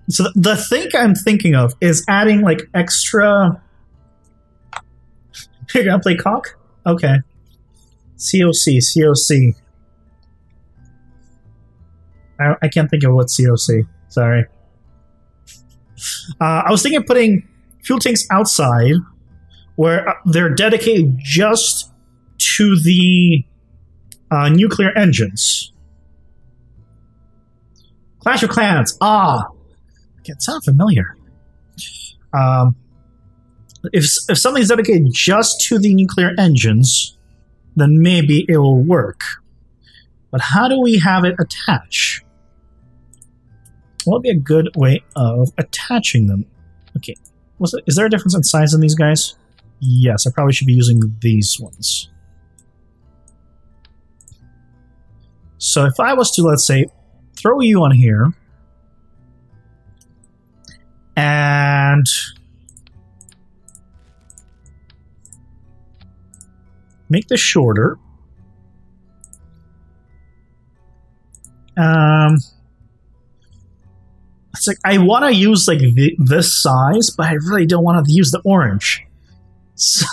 So the thing I'm thinking of is adding like extra. You're gonna play cock? Okay. COC. I can't think of what COC. Sorry. I was thinking of putting fuel tanks outside where they're dedicated just to the nuclear engines. Clash of Clans. It sounds familiar. If something's dedicated just to the nuclear engines, then maybe it will work. But how do we have it attach? What would be a good way of attaching them? Okay. Is there a difference in size in these guys? Yes, I probably should be using these ones. So if I was to, let's say, throw you on here, and make this shorter. It's like I want to use like this size, but I really don't want to use the orange. So,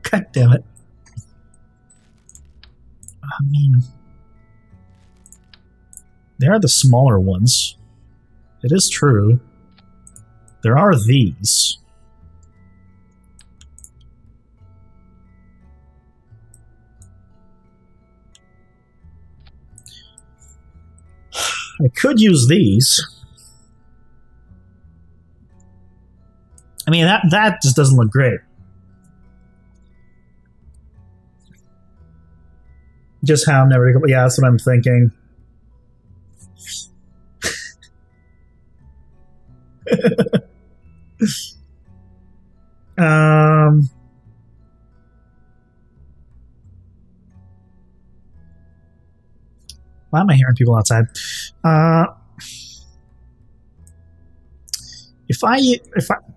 god damn it. I mean, they are the smaller ones. It is true. There are these. I could use these. I mean, that just doesn't look great. Just how I'm never gonna go. Yeah, that's what I'm thinking. Why am I hearing people outside?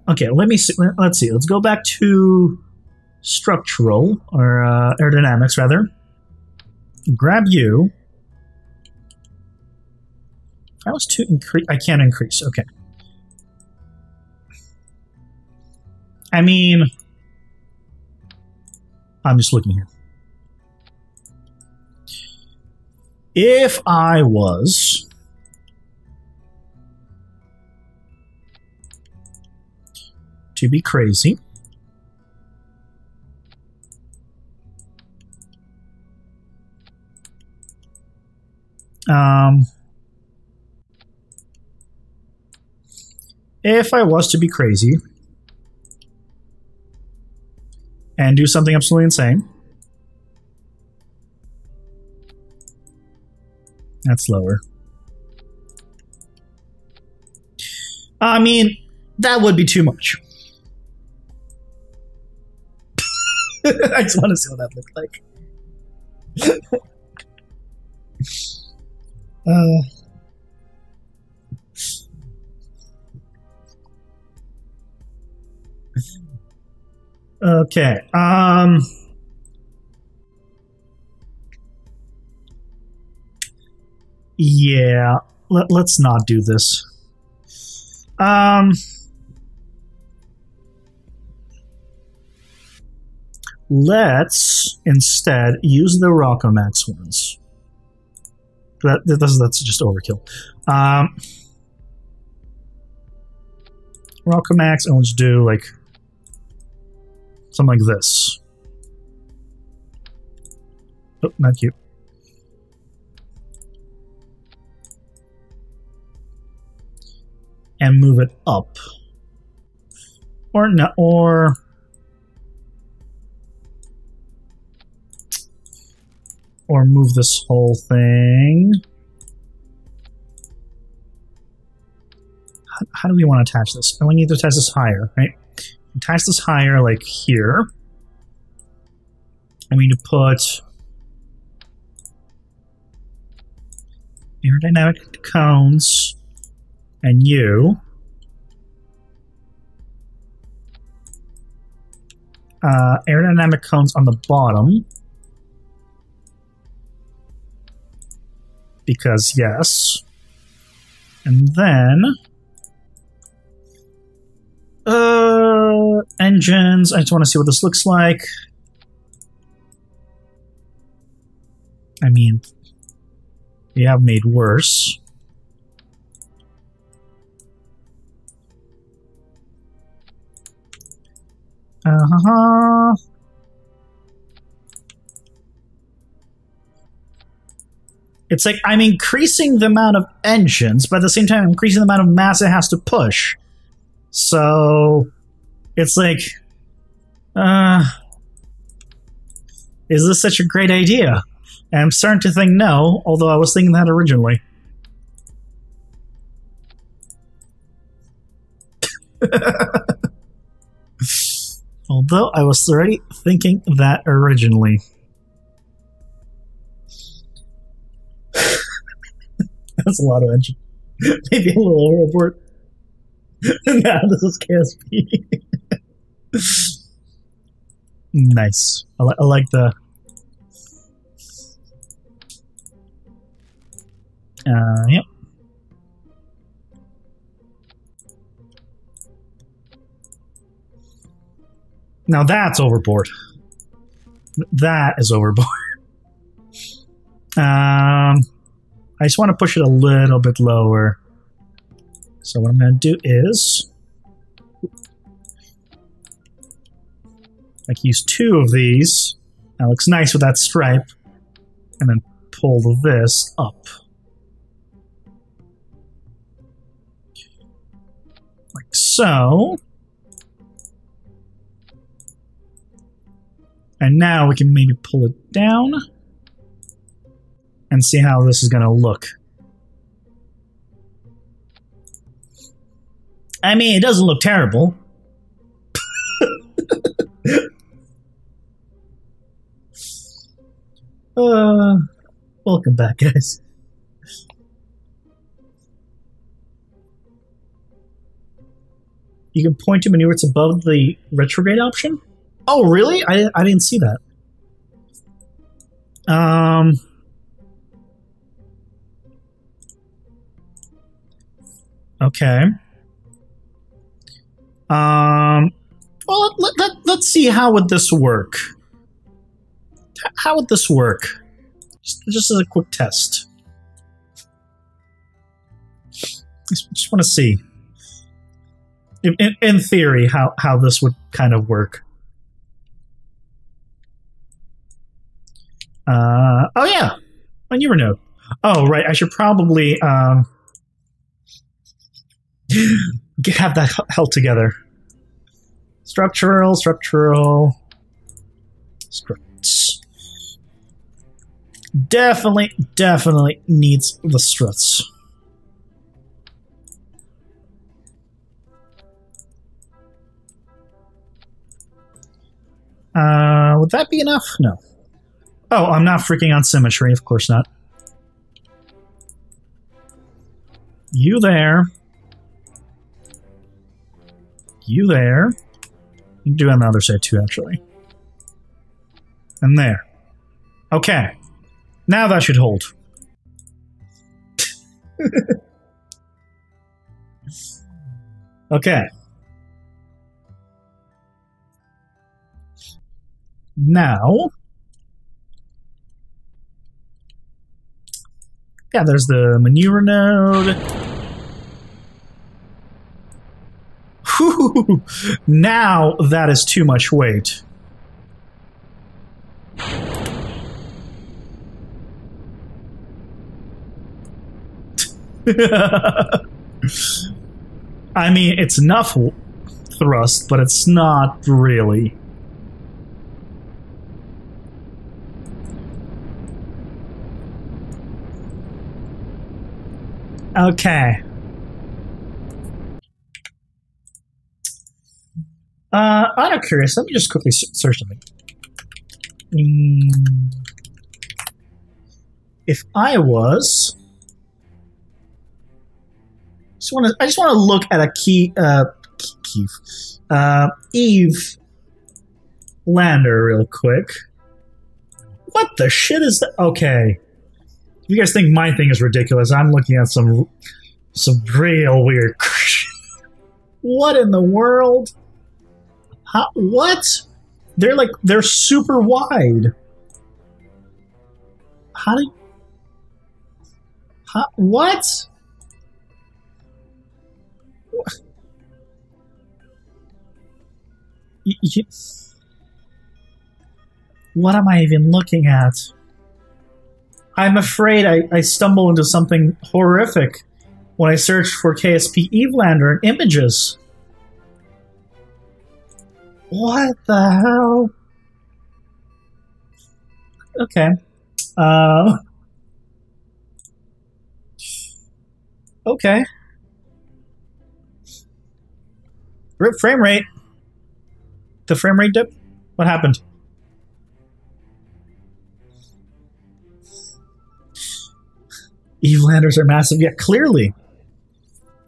Okay, let's see. Let's go back to structural or aerodynamics rather. Grab you. If I was to increase, I can't increase. Okay. I mean, I'm just looking here. If I was to be crazy, if I was to be crazy and do something absolutely insane, that's lower. I mean, that would be too much. I just want to see what that looked like. Okay. Yeah. Let's not do this. Let's instead use the Rockomax ones. That's just overkill. Rockomax, and let's do like something like this. Oh, not you. And move it up. Or not, or move this whole thing. How do we want to attach this? And we need to attach this higher, right? Attach this higher, like here. And we need to put aerodynamic cones and you. Aerodynamic cones on the bottom. because yes. And then engines. I just want to see what this looks like. I mean, they have made worse. It's like I'm increasing the amount of engines, but at the same time I'm increasing the amount of mass it has to push. So it's like, is this such a great idea? And I'm starting to think no, although I was thinking that originally. Although I was already thinking that originally. That's a lot of engine. Maybe a little overboard. Nah, this is KSP. Nice. I like the... yep. Now that's overboard. That is overboard. I just want to push it a little bit lower. So what I'm going to do is like use 2 of these. That looks nice with that stripe. And then pull this up. Like so. And now we can maybe pull it down and see how this is going to look. I mean, it doesn't look terrible. Welcome back, guys. You can point to maneuver. It's above the retrograde option. Oh, really? I didn't see that. Okay. Well, let's see how would this work. How would this work? Just as a quick test. Just want to see. In theory, how this would kind of work. Oh yeah, maneuver node. Oh right, I should probably have that held together. Structural. Struts. Definitely needs the struts. Would that be enough? No. Oh, I'm not freaking on symmetry. Of course not. You there. You there. You can do it on the other side too, actually. And there. Okay. Now that should hold. Okay. Now... yeah, there's the maneuver node. Whew, now that is too much weight. I mean, it's enough thrust, but it's not really. Okay. I'm curious. Let me just quickly search something. If I was, I just want to look at a Eve lander real quick. What the shit is that? Okay. you guys think my thing is ridiculous, I'm looking at some real weird. What in the world? What? They're super wide. What? What am I even looking at? I'm afraid I stumble into something horrific when I search for KSP Evelander in images. What the hell? Okay. Okay. Rip frame rate. The frame rate dip? What happened? Evelanders are massive. Yeah, clearly.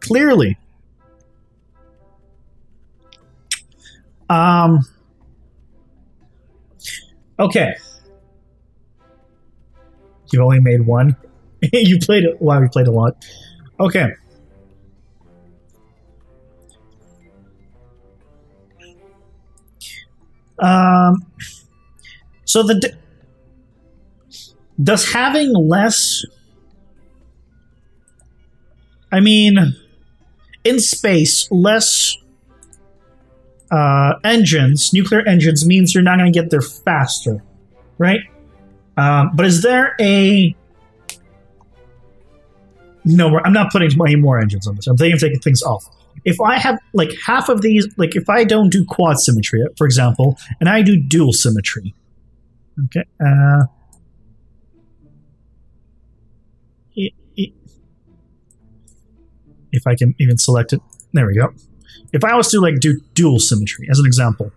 Clearly. Okay. You only made one. You played it. Wow, you played a lot. Okay. So does having less, I mean, in space, less engines, nuclear engines, means you're not going to get there faster, right? But is there a... No, I'm not putting any more engines on this. I'm taking things off. If I have, like, half of these, like, if I don't do quad symmetry, for example, and I do dual symmetry, okay, if I can even select it, there we go. If I was to, like, do dual symmetry, as an example,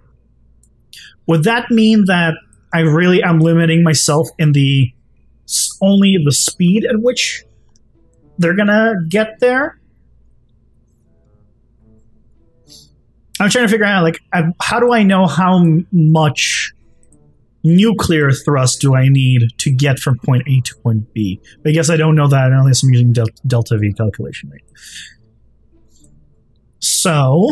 would that mean that I really am limiting myself in only the speed at which they're gonna get there? I'm trying to figure out, like, how do I know how much nuclear thrust do I need to get from point A to point B? I guess I don't know that unless I'm using delta V calculation rate. So,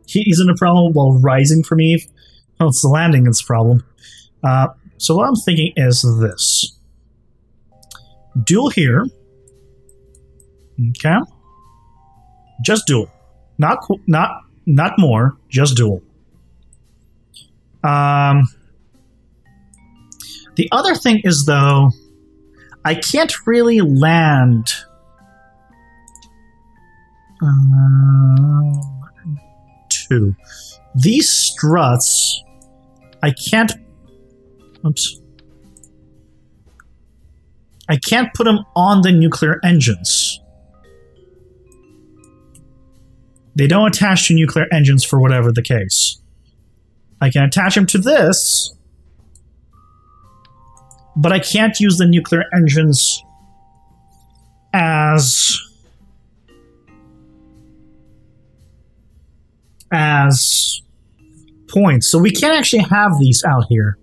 heat isn't a problem while rising for me. Well, it's the landing that's a problem. So what I'm thinking is this. Dual here. Okay. Just dual. Not more, just dual. The other thing is, though, I can't really land. Two. These struts, I can't. Oops. I can't put them on the nuclear engines. They don't attach to nuclear engines for whatever the case. I can attach them to this, but I can't use the nuclear engines as points. So we can't actually have these out here.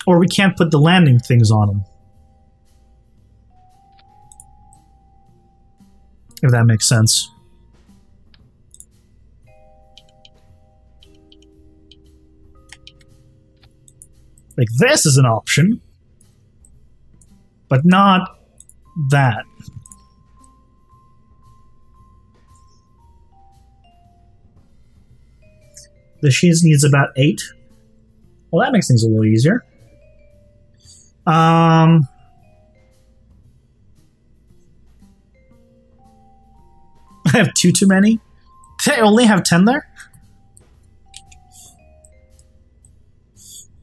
Or we can't put the landing things on them. If that makes sense. Like, this is an option, but not that. The sheets needs about 8. Well, that makes things a little easier. I have too many. Did I only have 10 there?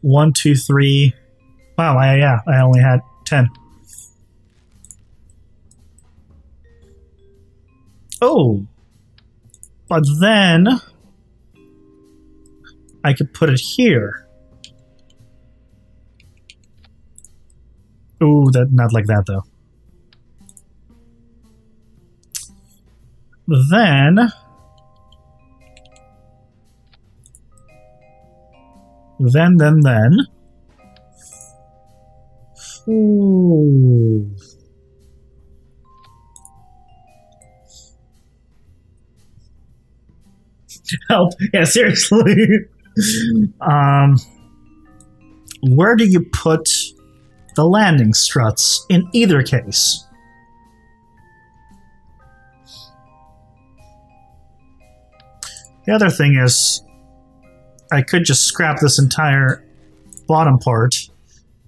1, 2, 3. Wow, yeah, I only had 10. Oh. But then I could put it here. Ooh, not like that, though. Then Then. Ooh. Help. Yeah, seriously. Where do you put the landing struts in either case? The other thing is, I could just scrap this entire bottom part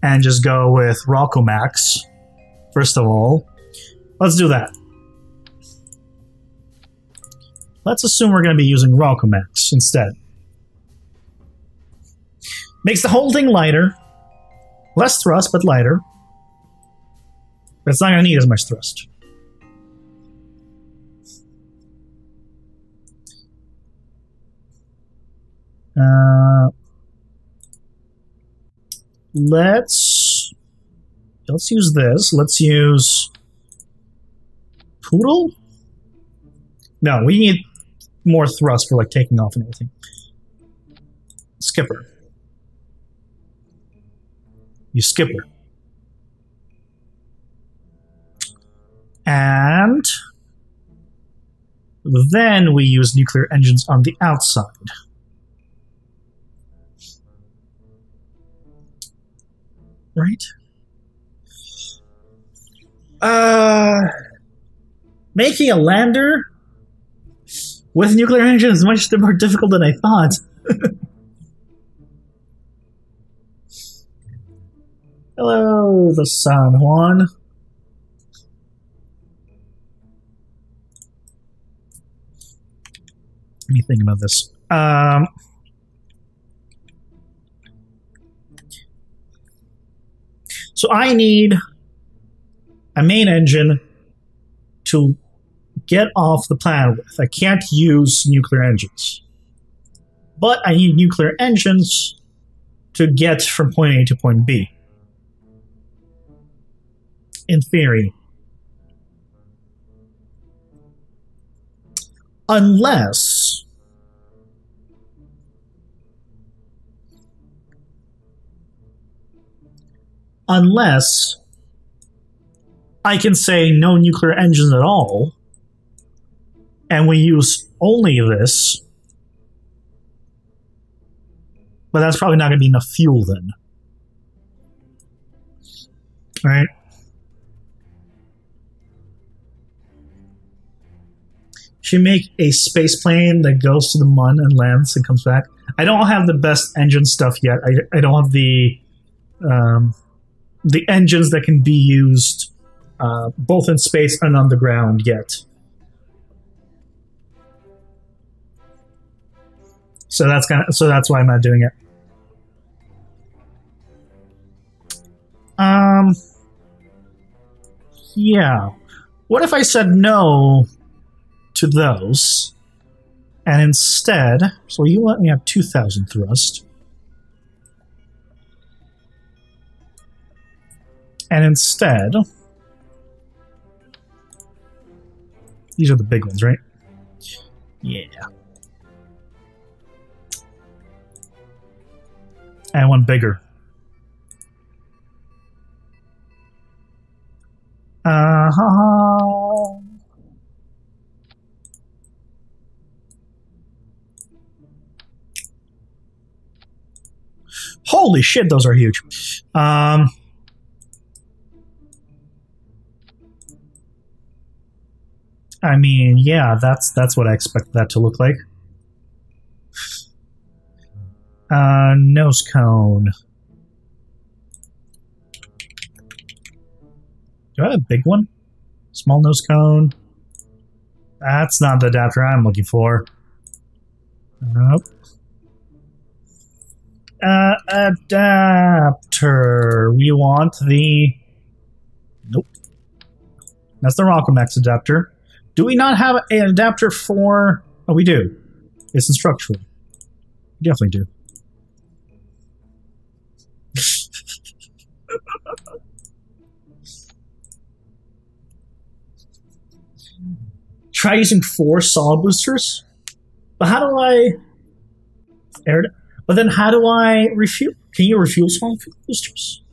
and just go with Rockomax. First of all, let's do that. Let's assume we're going to be using Rockomax instead. Makes the whole thing lighter. Less thrust, but lighter. But it's not going to need as much thrust. Let's use this. Let's use Poodle? No, we need more thrust for like taking off and everything. Skipper. You skipper. And then we use nuclear engines on the outside. Right? Making a lander with nuclear engine is much more difficult than I thought. Hello, the San Juan. Let me think about this. So I need a main engine to get off the planet with. I can't use nuclear engines. But I need nuclear engines to get from point A to point B. In theory. Unless I can say no nuclear engines at all, and we use only this, but that's probably not going to be enough fuel then. All right. Should make a space plane that goes to the Mun and lands and comes back. I don't have the best engine stuff yet. I don't have the engines that can be used both in space and on the ground yet. So that's why I'm not doing it. Yeah. What if I said no to those, and instead, so you let me have 2,000 thrust, and instead, these are the big ones, right? Yeah. And one bigger. Holy shit, those are huge. I mean, yeah, that's what I expect that to look like. Nose cone. Do I have a big one? Small nose cone. That's not the adapter I'm looking for. Nope. Adapter. We want the... Nope. That's the Rockomax adapter. Do we not have an adapter for... Oh, we do. It's instructional. We definitely do. Try using 4 solid boosters? But how do I... But then how do I refuel? Can you refuel small fuel boosters?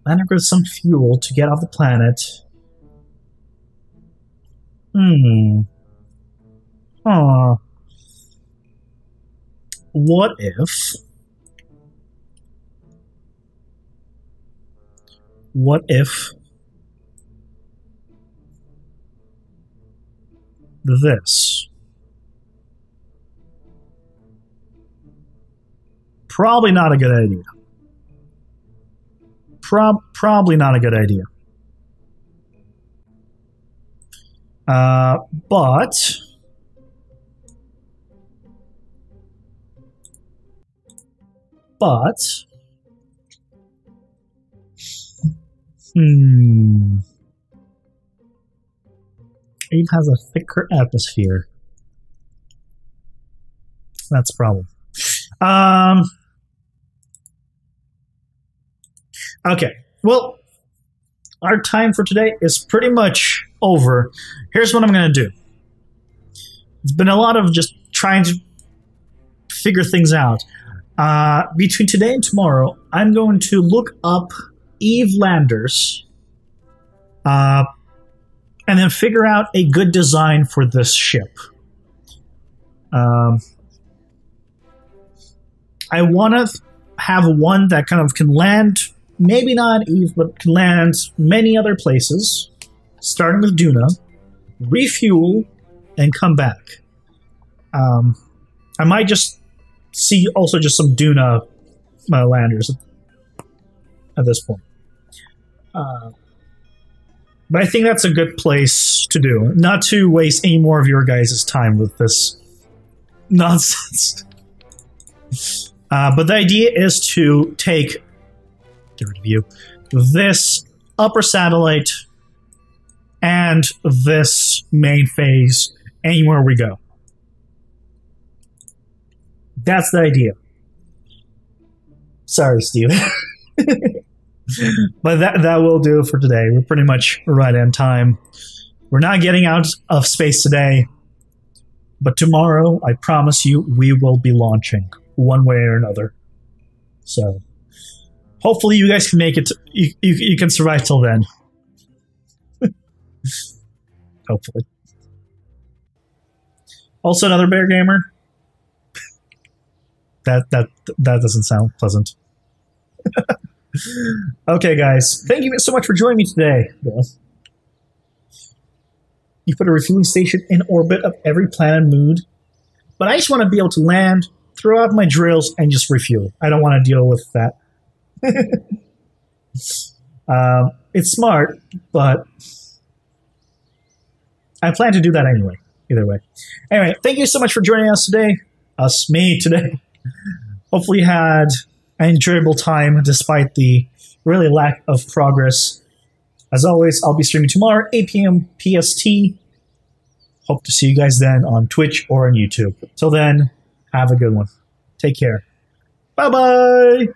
Land upgrade some fuel to get off the planet. Huh. What if... What if... this? Probably not a good idea. Probably not a good idea. But it has a thicker atmosphere. That's a problem. Okay, well, our time for today is pretty much over. Here's what I'm going to do. It's been a lot of just trying to figure things out. Between today and tomorrow, I'm going to look up Eve landers and then figure out a good design for this ship. I want to have one that kind of can land, maybe not on Eve, but can land many other places, starting with Duna, refuel, and come back. I might just see also just some Duna landers at this point. But I think that's a good place to do. Not to waste any more of your guys' time with this nonsense. But the idea is to take, get rid of you, this upper satellite and this main phase anywhere we go. That's the idea. Sorry, Steve. But that will do it for today. We're pretty much right on time. We're not getting out of space today, but tomorrow, I promise you, we will be launching one way or another. So, hopefully you guys can make it. You can survive till then. Hopefully. Also, another bear gamer. That doesn't sound pleasant. Okay, guys. Thank you so much for joining me today. You put a refueling station in orbit of every planet mood. But I just want to be able to land, throw out my drills, and just refuel. I don't want to deal with that. It's smart, but I plan to do that anyway. Either way. Anyway, thank you so much for joining us today. Me today. Hopefully you had an enjoyable time despite the really lack of progress. As always, I'll be streaming tomorrow, 8 p.m. PST. Hope to see you guys then on Twitch or on YouTube. Till then, have a good one. Take care. Bye-bye!